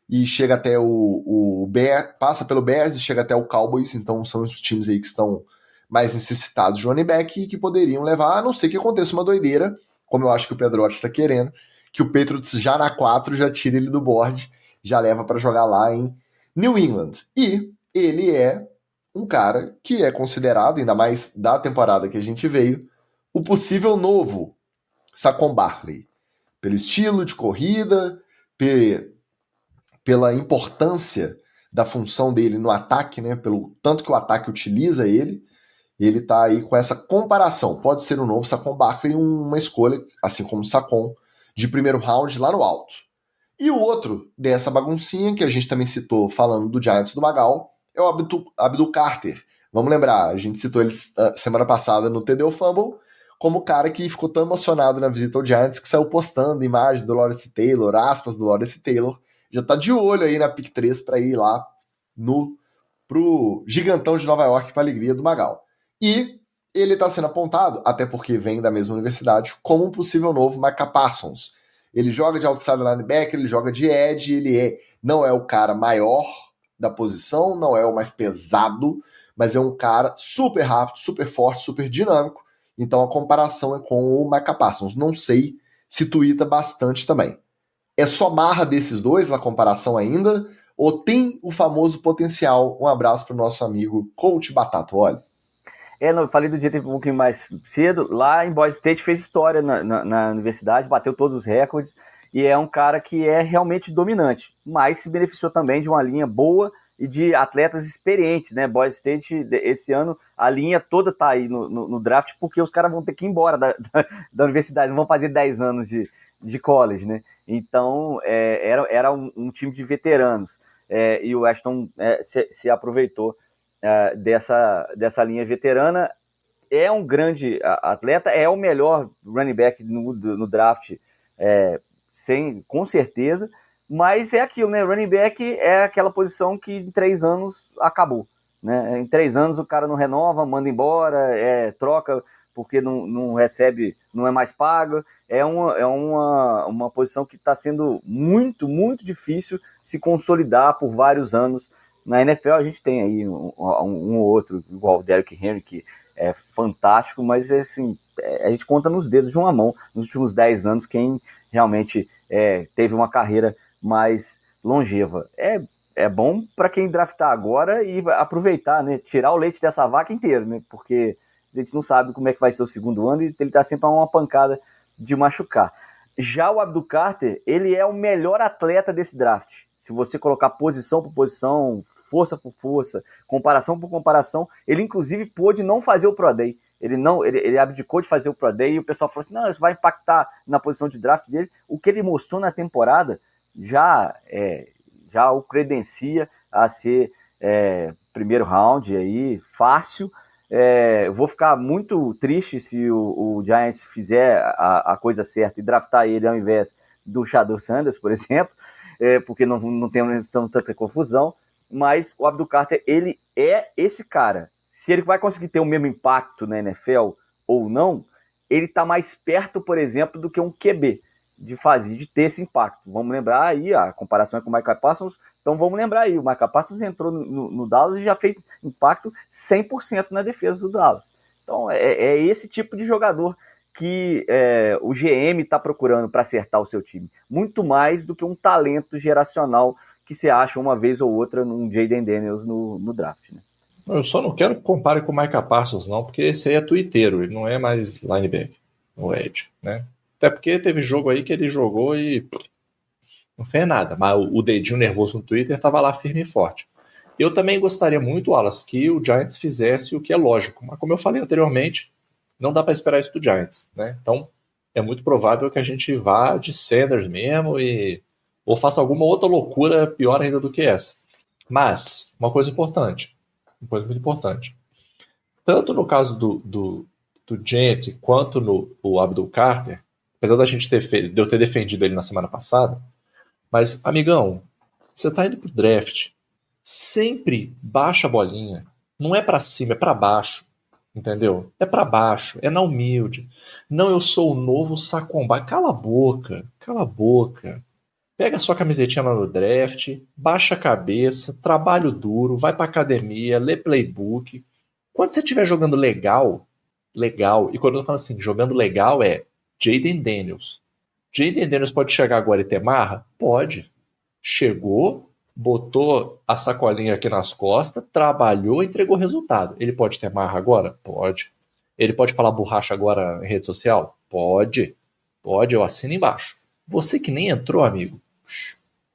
e chega até o Bears, passa pelo Bears e chega até o Cowboys. Então são os times aí que estão mais necessitados de running back e que poderiam levar, a não ser que aconteça uma doideira, como eu acho que o Pedrotti está querendo, que o Patriots já na 4 já tira ele do board, já leva para jogar lá em New England. E ele é um cara que é considerado, ainda mais da temporada que a gente veio, o possível novo Saquon Barkley. Pelo estilo de corrida, pela importância da função dele no ataque, né? Pelo tanto que o ataque utiliza ele tá aí com essa comparação. Pode ser o novo Saquon Barkley, uma escolha, assim como o Saquon, de primeiro round lá no alto. E o outro dessa baguncinha, que a gente também citou falando do Giants do Magal, é o Abdul Carter. Vamos lembrar, a gente citou ele semana passada no TD Fumble, como o cara que ficou tão emocionado na visita ao Giants que saiu postando imagem do Lawrence Taylor, aspas do Lawrence Taylor, já tá de olho aí na pick 3 para ir lá pro gigantão de Nova York para alegria do Magal. E ele está sendo apontado, até porque vem da mesma universidade, como um possível novo Micah Parsons. Ele joga de outside linebacker, ele joga de edge, ele não é o cara maior da posição, não é o mais pesado, mas é um cara super rápido, super forte, super dinâmico. Então a comparação é com o Micah Parsons. Não sei se tuita bastante também. É só marra desses dois na comparação ainda? Ou tem o famoso potencial? Um abraço para o nosso amigo Coach Batata, olha. Eu falei do dia um pouquinho mais cedo. Lá em Boise State fez história na universidade, bateu todos os recordes. E é um cara que é realmente dominante, mas se beneficiou também de uma linha boa e de atletas experientes, né? Boise State, esse ano, a linha toda tá aí no draft, porque os caras vão ter que ir embora da universidade, não vão fazer 10 anos de college, né? Então, era um time de veteranos, e o Ashton se aproveitou dessa linha veterana. É um grande atleta, é o melhor running back no draft, com certeza, mas é aquilo, né? Running back é aquela posição que em 3 anos acabou, né? Em 3 anos o cara não renova, manda embora, troca porque não recebe, não é mais paga. É uma posição que está sendo muito, muito difícil se consolidar por vários anos. Na NFL a gente tem aí um ou outro, igual o Derrick Henry, que é fantástico, mas assim, a gente conta nos dedos de uma mão, nos últimos 10 anos, quem realmente teve uma carreira mais longeva. É bom para quem draftar agora e aproveitar, né? Tirar o leite dessa vaca inteiro, né? Porque a gente não sabe como é que vai ser o segundo ano e ele está sempre a uma pancada de machucar. Já o Abdul Carter, ele é o melhor atleta desse draft. Se você colocar posição por posição, força por força, comparação por comparação, ele inclusive pôde não fazer o Pro Day. Ele abdicou de fazer o Pro Day e o pessoal falou assim, não, isso vai impactar na posição de draft dele. O que ele mostrou na temporada já o credencia a ser primeiro round aí, fácil. Eu vou ficar muito triste se o Giants fizer a coisa certa e draftar ele ao invés do Shador Sanders, por exemplo, porque não temos tanta confusão, mas o Abdul Carter, ele é esse cara. Se ele vai conseguir ter o mesmo impacto na NFL ou não, ele está mais perto, por exemplo, do que um QB de ter esse impacto. Vamos lembrar aí, a comparação é com o Micah Parsons, então vamos lembrar aí, o Micah Parsons entrou no Dallas e já fez impacto 100% na defesa do Dallas. Então é esse tipo de jogador que o GM está procurando para acertar o seu time, muito mais do que um talento geracional que você acha uma vez ou outra num Jayden Daniels no draft, né? Eu só não quero que compare com o Micah Parsons, não, porque esse aí é tuiteiro, ele não é mais linebacker, o Edge, né? Até porque teve jogo aí que ele jogou e não fez nada, mas o dedinho nervoso no Twitter estava lá firme e forte. Eu também gostaria muito, Wallace, que o Giants fizesse o que é lógico, mas como eu falei anteriormente, não dá para esperar isso do Giants, né? Então é muito provável que a gente vá de Sanders mesmo ou faça alguma outra loucura pior ainda do que essa. Mas, uma coisa muito importante, tanto no caso do Gent quanto no Abdul Carter, apesar de eu ter defendido ele na semana passada, mas, amigão, você tá indo pro draft, sempre baixa a bolinha, não é para cima, é para baixo, entendeu? É para baixo, é na humilde. Não, eu sou o novo Saquon. Cala a boca. Pega a sua camisetinha lá no draft, baixa a cabeça, trabalho duro, vai pra academia, lê playbook. Quando você estiver jogando legal, e quando eu falo assim, jogando legal é Jayden Daniels. Jayden Daniels pode chegar agora e ter marra? Pode. Chegou, botou a sacolinha aqui nas costas, trabalhou e entregou resultado. Ele pode ter marra agora? Pode. Ele pode falar borracha agora em rede social? Pode. Pode, eu assino embaixo. Você que nem entrou, amigo,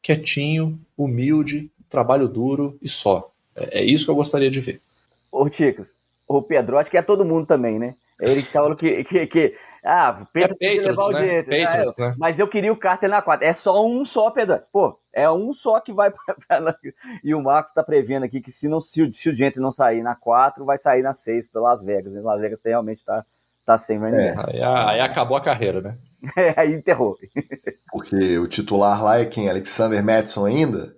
quietinho, humilde, trabalho duro e só. É isso que eu gostaria de ver. Ô, Ticos, o Pedrotti que é todo mundo também, né? Ele que falou que o Pedro tem que levar o jeito. Patriots, né? Mas eu queria o Carter na 4. É só um só, Pedro. Pô, é um só que vai pra... E o Marcos tá prevendo aqui que se o Gentry não sair na 4, vai sair na 6 para Las Vegas. Né? Las Vegas realmente tá sem running back. Aí acabou a carreira, né? Aí enterrou. Porque o titular lá é quem? Alexander Mattison ainda?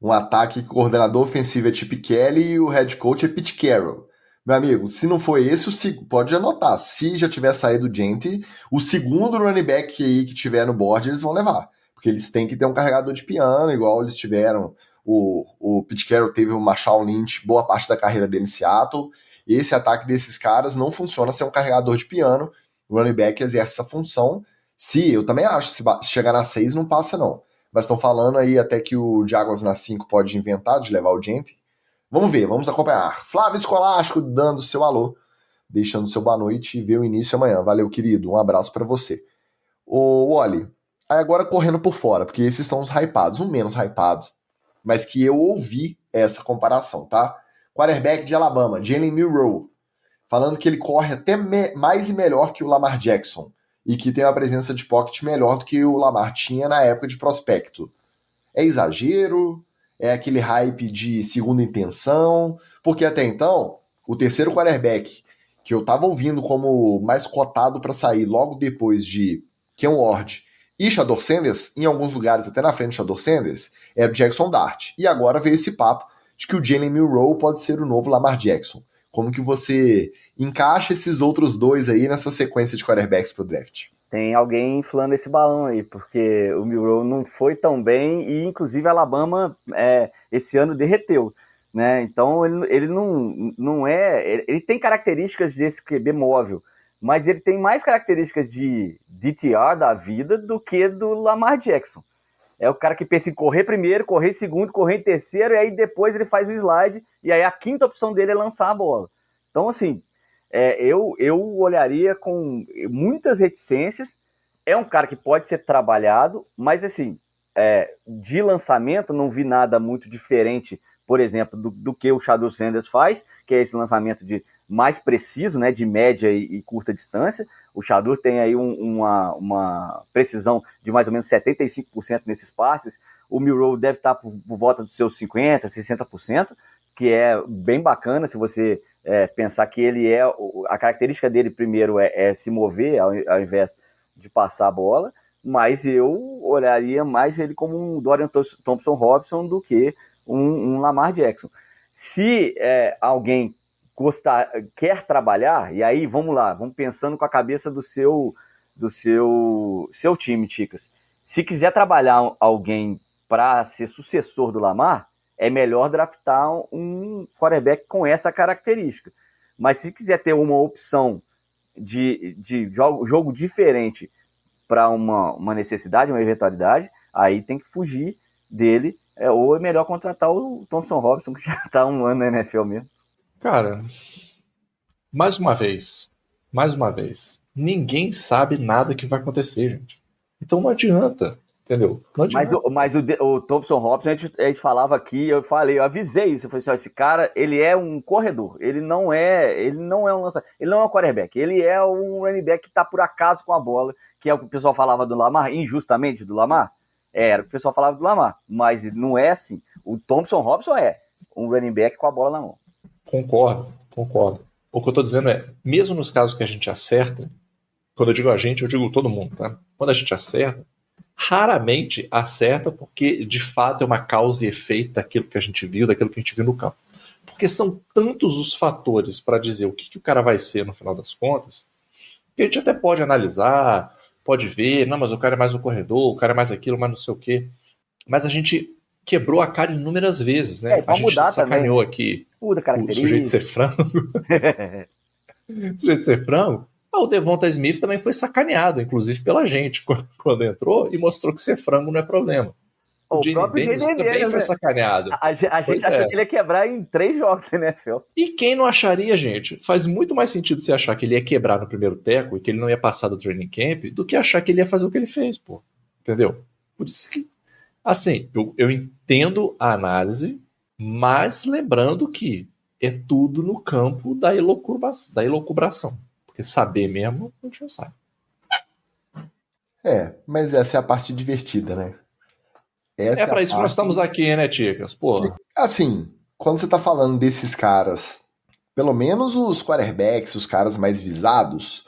Um ataque que o coordenador ofensivo é Chip Kelly e o head coach é Pete Carroll. Meu amigo, se não foi esse, pode anotar. Se já tiver saído o Gente, o segundo running back aí que tiver no board, eles vão levar. Porque eles têm que ter um carregador de piano, igual eles tiveram. O Pete Carroll teve o Marshawn Lynch, boa parte da carreira dele em Seattle. Esse ataque desses caras não funciona sem um carregador de piano. O running back exerce essa função. Eu também acho, se chegar na 6 não passa não. Mas estão falando aí até que o Jaguars na 5 pode inventar de levar o Gente. Vamos ver, vamos acompanhar. Flávio Escolástico dando seu alô, deixando seu boa noite e ver o início amanhã. Valeu, querido. Um abraço para você. Ô, Wally, aí agora correndo por fora, porque esses são os hypados, um menos hypado, mas que eu ouvi essa comparação, tá? Quarterback de Alabama, Jalen Milroe, falando que ele corre até mais e melhor que o Lamar Jackson e que tem uma presença de pocket melhor do que o Lamar tinha na época de prospecto. É exagero? É aquele hype de segunda intenção? Porque até então, o terceiro quarterback que eu tava ouvindo como mais cotado para sair logo depois de Ken Ward e Shador Sanders, em alguns lugares até na frente do Shador Sanders, era o Jackson Dart. E agora veio esse papo de que o Jalen Milroe pode ser o novo Lamar Jackson. Como que você encaixa esses outros dois aí nessa sequência de quarterbacks pro draft? Tem alguém inflando esse balão aí, porque o Milroe não foi tão bem e, inclusive, a Alabama esse ano derreteu, né? Então, ele não é... Ele tem características desse QB móvel, mas ele tem mais características de DTR da vida do que do Lamar Jackson. É o cara que pensa em correr primeiro, correr em segundo, correr em terceiro, e aí depois ele faz o slide, e aí a quinta opção dele é lançar a bola. Então, assim, eu olharia com muitas reticências. É um cara que pode ser trabalhado, mas, assim, de lançamento, não vi nada muito diferente, por exemplo, do que o Shador Sanders faz, que é esse lançamento de mais preciso, né, de média e curta distância. O Shador tem aí uma precisão de mais ou menos 75% nesses passes. O Milroe deve estar por volta dos seus 50%, 60%, que é bem bacana se você pensar que ele a característica dele primeiro é se mover ao invés de passar a bola, mas eu olharia mais ele como um Dorian Thompson-Robinson do que um Lamar Jackson. Se alguém quer trabalhar, e aí vamos lá, vamos pensando com a cabeça do seu time, Ticas. Se quiser trabalhar alguém para ser sucessor do Lamar, é melhor draftar um quarterback com essa característica. Mas se quiser ter uma opção de jogo diferente para uma necessidade, uma eventualidade, aí tem que fugir dele, ou é melhor contratar o Thompson Robinson, que já está um ano na NFL mesmo. Cara, mais uma vez, ninguém sabe nada que vai acontecer, gente. Então não adianta, entendeu? Não adianta. Mas o Thompson Robinson, a gente falava aqui, eu avisei isso, eu falei assim, esse cara, ele é um corredor, ele não é um lançador, ele não é um quarterback, ele é um running back que está por acaso com a bola, que é o que o pessoal falava do Lamar, injustamente do Lamar. Era o que o pessoal falava do Lamar, mas não é assim. O Thompson Robinson é um running back com a bola na mão. Concordo. O que eu tô dizendo é, mesmo nos casos que a gente acerta, quando eu digo a gente, eu digo todo mundo, tá? Quando a gente acerta, raramente acerta porque, de fato, é uma causa e efeito daquilo que a gente viu, daquilo que a gente viu no campo. Porque são tantos os fatores para dizer o que o cara vai ser no final das contas, que a gente até pode analisar, pode ver, não, mas o cara é mais um corredor, o cara é mais aquilo, mais não sei o quê. Mas a gente quebrou a cara inúmeras vezes, né? A gente sacaneou também, aqui o sujeito de ser frango. O sujeito de ser frango. O Devonta Smith também foi sacaneado, inclusive pela gente, quando entrou, e mostrou que ser frango não é problema. O Jamie Bennis também foi sacaneado. A gente achou que ele ia quebrar em 3 jogos, né, Phil? E quem não acharia, gente? Faz muito mais sentido você achar que ele ia quebrar no primeiro teco e que ele não ia passar do training camp do que achar que ele ia fazer o que ele fez, pô. Entendeu? Por isso que, assim, eu entendo a análise, mas lembrando que é tudo no campo da elucubração. Porque saber mesmo, a gente não sabe. Mas essa é a parte divertida, né? Essa pra isso que nós estamos aqui, né, Ticas? Pô. Assim, quando você tá falando desses caras, pelo menos os quarterbacks, os caras mais visados,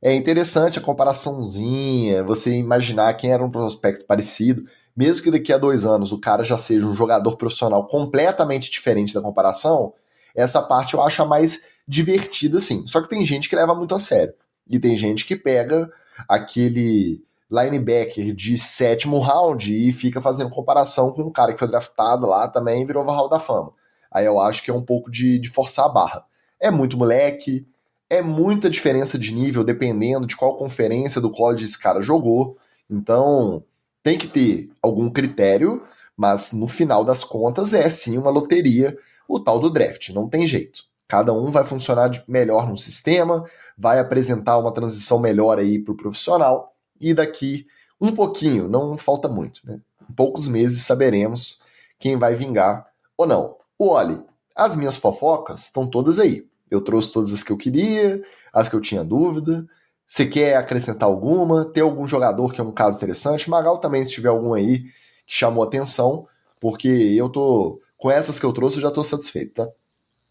é interessante a comparaçãozinha, você imaginar quem era um prospecto parecido, mesmo que daqui a 2 anos o cara já seja um jogador profissional completamente diferente da comparação, essa parte eu acho a mais divertida, sim. Só que tem gente que leva muito a sério. E tem gente que pega aquele linebacker de 7º round e fica fazendo comparação com um cara que foi draftado lá também e virou Hall da Fama. Aí eu acho que é um pouco de forçar a barra. É muito moleque, é muita diferença de nível dependendo de qual conferência do college esse cara jogou. Então tem que ter algum critério, mas no final das contas é sim uma loteria, o tal do draft, não tem jeito. Cada um vai funcionar melhor no sistema, vai apresentar uma transição melhor aí pro profissional, e daqui um pouquinho, não falta muito, né? Em poucos meses saberemos quem vai vingar ou não. Olhe, as minhas fofocas estão todas aí. Eu trouxe todas as que eu queria, as que eu tinha dúvida. Você quer acrescentar alguma? Tem algum jogador que é um caso interessante? Magal também, se tiver algum aí que chamou atenção, porque eu tô... Com essas que eu trouxe, eu já tô satisfeito, tá?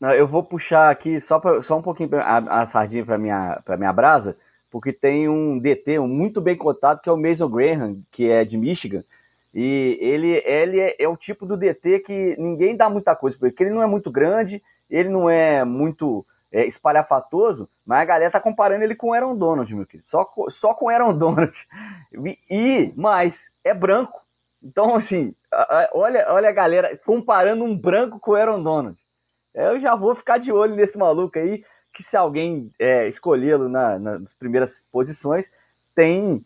Não, eu vou puxar aqui só um pouquinho a sardinha para minha brasa, porque tem um DT muito bem cotado, que é o Mason Graham, que é de Michigan, e ele é o tipo do DT que ninguém dá muita coisa, porque ele não é muito grande, ele não é muito espalhafatoso, mas a galera tá comparando ele com o Aaron Donald, meu querido, só com o Aaron Donald, mas é branco, então assim, olha a galera comparando um branco com o Aaron Donald. Eu já vou ficar de olho nesse maluco aí, que se alguém escolhê-lo nas primeiras posições, tem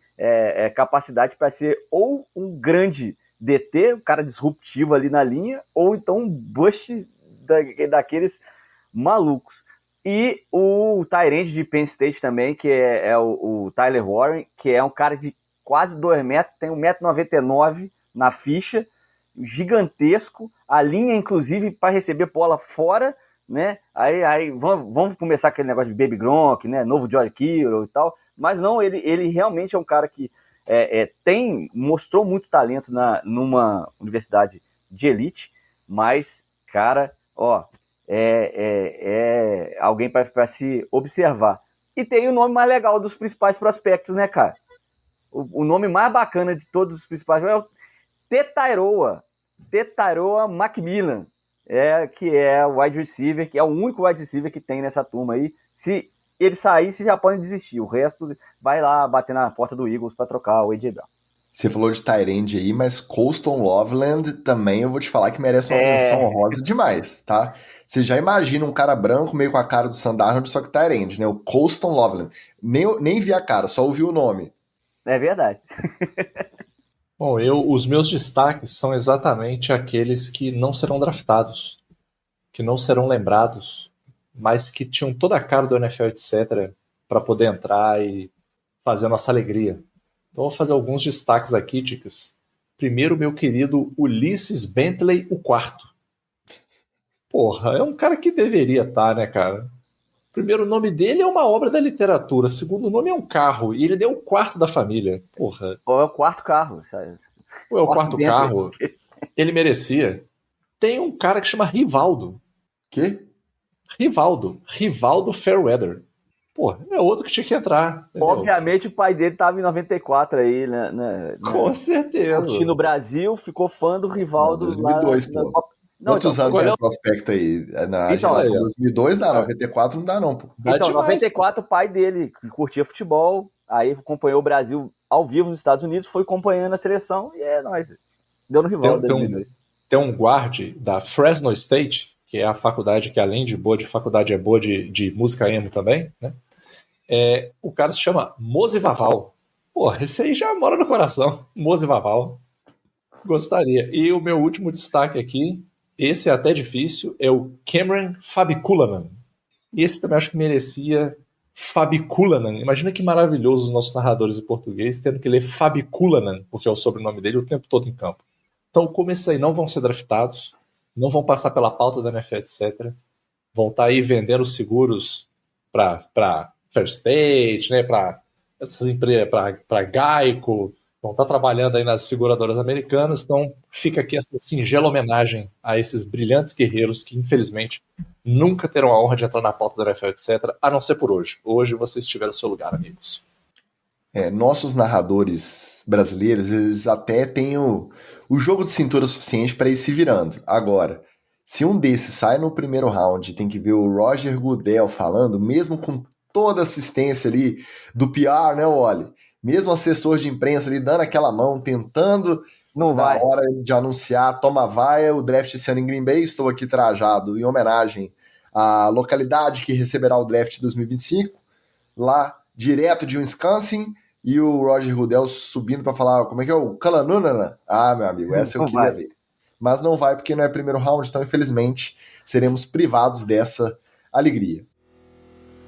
capacidade para ser ou um grande DT, um cara disruptivo ali na linha, ou então um bust daqueles malucos. E o tight end de Penn State também, que é o Tyler Warren, que é um cara de quase 2 metros, tem 1,99 m na ficha, gigantesco, a linha inclusive para receber bola fora né? Aí vamos começar aquele negócio de Baby Gronk, né? Novo George Kittle e tal. Mas não, ele realmente é um cara que mostrou muito talento numa universidade de elite, mas, cara, é alguém para se observar. E tem o nome mais legal dos principais prospectos, né, cara? O nome mais bacana de todos os principais é o Tetairoa Macmillan, que é o wide receiver, que é o único wide receiver que tem nessa turma aí. Se ele sair, você já pode desistir. O resto vai lá bater na porta do Eagles para trocar o A.J. Brown. Você falou de tight end aí, mas Colston Loveland também eu vou te falar que merece uma menção honrosa demais, tá? Você já imagina um cara branco meio com a cara do Sam Darnold, só que tight end, né? O Colston Loveland. Nem vi a cara, só ouvi o nome. É verdade. Bom, os meus destaques são exatamente aqueles que não serão draftados, que não serão lembrados, mas que tinham toda a cara do NFL, etc., para poder entrar e fazer a nossa alegria. Então, vou fazer alguns destaques aqui, Ticas. Primeiro, meu querido Ulysses Bentley, o quarto. Porra, é um cara que deveria estar, né, cara? Primeiro, o nome dele é uma obra da literatura. Segundo, o nome é um carro. E ele deu o quarto da família. Porra. Ou é o quarto carro, sabe? Ou é o quarto carro. Ele merecia. Tem um cara que chama Rivaldo. Quê? Rivaldo Fairweather. Pô, é outro que tinha que entrar. Entendeu? Obviamente o pai dele tava em 94 aí, né? Com certeza. Assistindo no Brasil, ficou fã do Rivaldo. 2002, lá, pô. Quantos anos tem o prospecto aí? Na geração 2002 dá, 94 não dá não, pô. Então, 94 o pai dele, que curtia futebol, aí acompanhou o Brasil ao vivo nos Estados Unidos, foi acompanhando a seleção e nóis. Deu no Rivaldo. Tem um guarde da Fresno State, que é a faculdade que, além de boa de faculdade, é boa de música emo também, né? O cara se chama Mose Vaval. Porra, esse aí já mora no coração. Mose Vaval. Gostaria. E o meu último destaque aqui, esse é até difícil, é o Cameron Fabiculanan. E esse também acho que merecia Fabiculanan. Imagina que maravilhoso os nossos narradores em português tendo que ler Fabiculanan, porque é o sobrenome dele o tempo todo em campo. Então, como esses aí não vão ser draftados, não vão passar pela pauta da NFL, etc., vão estar aí vendendo seguros para First State, né, para essas empresas, para Geico, vão estar trabalhando aí nas seguradoras americanas. Então fica aqui essa singela homenagem a esses brilhantes guerreiros que infelizmente nunca terão a honra de entrar na pauta da NFL, etc., a não ser por hoje. Hoje vocês tiveram o seu lugar, amigos. Nossos narradores brasileiros, eles até têm o jogo de cintura suficiente para ir se virando. Agora, se um desses sai no primeiro round e tem que ver o Roger Goodell falando, mesmo com toda a assistência ali do PR, né, Wally? Mesmo assessor de imprensa ali dando aquela mão, tentando, na hora de anunciar, toma vaia, o draft esse ano em Green Bay, estou aqui trajado em homenagem à localidade que receberá o draft de 2025, lá direto de Wisconsin, e o Roger Goodell subindo para falar, como é que é o Calanunana? Ah, meu amigo, essa eu queria ver. Mas não vai porque não é primeiro round, então infelizmente seremos privados dessa alegria.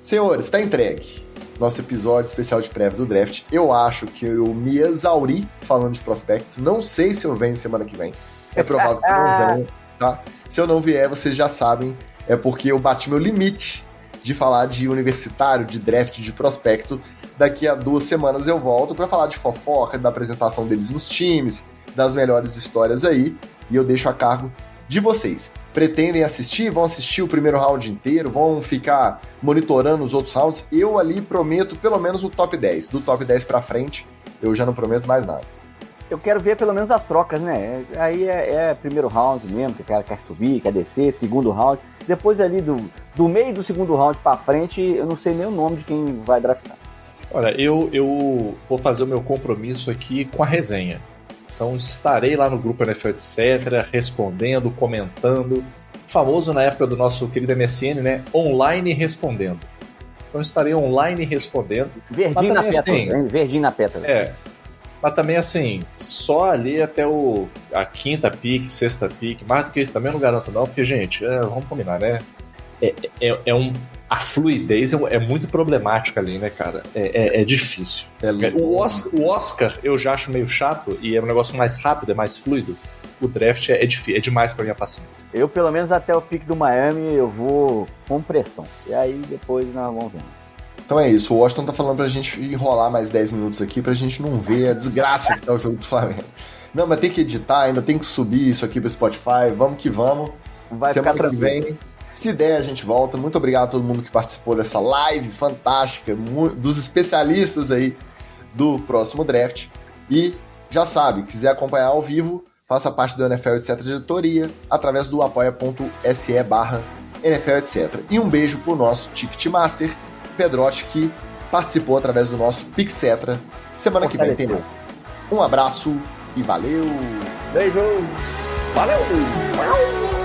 Senhores, está entregue nosso episódio especial de prévia do draft. Eu acho que eu me exauri falando de prospecto. Não sei se eu venho semana que vem. É provável que eu não venha, tá? Se eu não vier, vocês já sabem, é porque eu bati meu limite de falar de universitário, de draft, de prospecto. Daqui a 2 semanas eu volto para falar de fofoca, da apresentação deles nos times, das melhores histórias aí, e eu deixo a cargo de vocês. Pretendem assistir? Vão assistir o primeiro round inteiro? Vão ficar monitorando os outros rounds? Eu ali prometo pelo menos o top 10. Do top 10 pra frente, eu já não prometo mais nada. Eu quero ver pelo menos as trocas, né? Aí é primeiro round mesmo, que o cara quer subir, quer descer, segundo round. Depois ali do meio do segundo round pra frente, eu não sei nem o nome de quem vai draftar. Olha, eu vou fazer o meu compromisso aqui com a resenha. Então estarei lá no grupo NFL, etc., respondendo, comentando. Famoso na época do nosso querido MSN, né? Online respondendo. Então estarei online respondendo. Verdinho na pétala, assim, verdinho na pétala. Mas também assim, só ali até a quinta pick, sexta pick. Mais do que isso também eu não garanto não, porque, gente, vamos combinar, né? A fluidez é muito problemática ali, né, cara? É difícil. O Oscar eu já acho meio chato e é um negócio mais rápido, é mais fluido. o draft é demais pra minha paciência. Eu, pelo menos até o pick do Miami, eu vou com pressão. E aí depois nós vamos vendo. Então é isso, o Washington tá falando pra gente enrolar mais 10 minutos aqui pra gente não ver a desgraça que tá o jogo do Flamengo. Não, mas tem que editar, ainda tem que subir isso aqui pro Spotify, vamos que vamos. Vai Semana ficar que tranquilo. vem, se der, a gente volta. Muito obrigado a todo mundo que participou dessa live fantástica, dos especialistas aí do próximo draft. E já sabe, quiser acompanhar ao vivo, faça parte do NFL Etc. Editoria através do apoia.se/NFL Etc. E um beijo pro nosso Ticketmaster, Pedrotti, que participou através do nosso Pixetra. Semana que vem tem mais. Um abraço e valeu! Beijo! Valeu!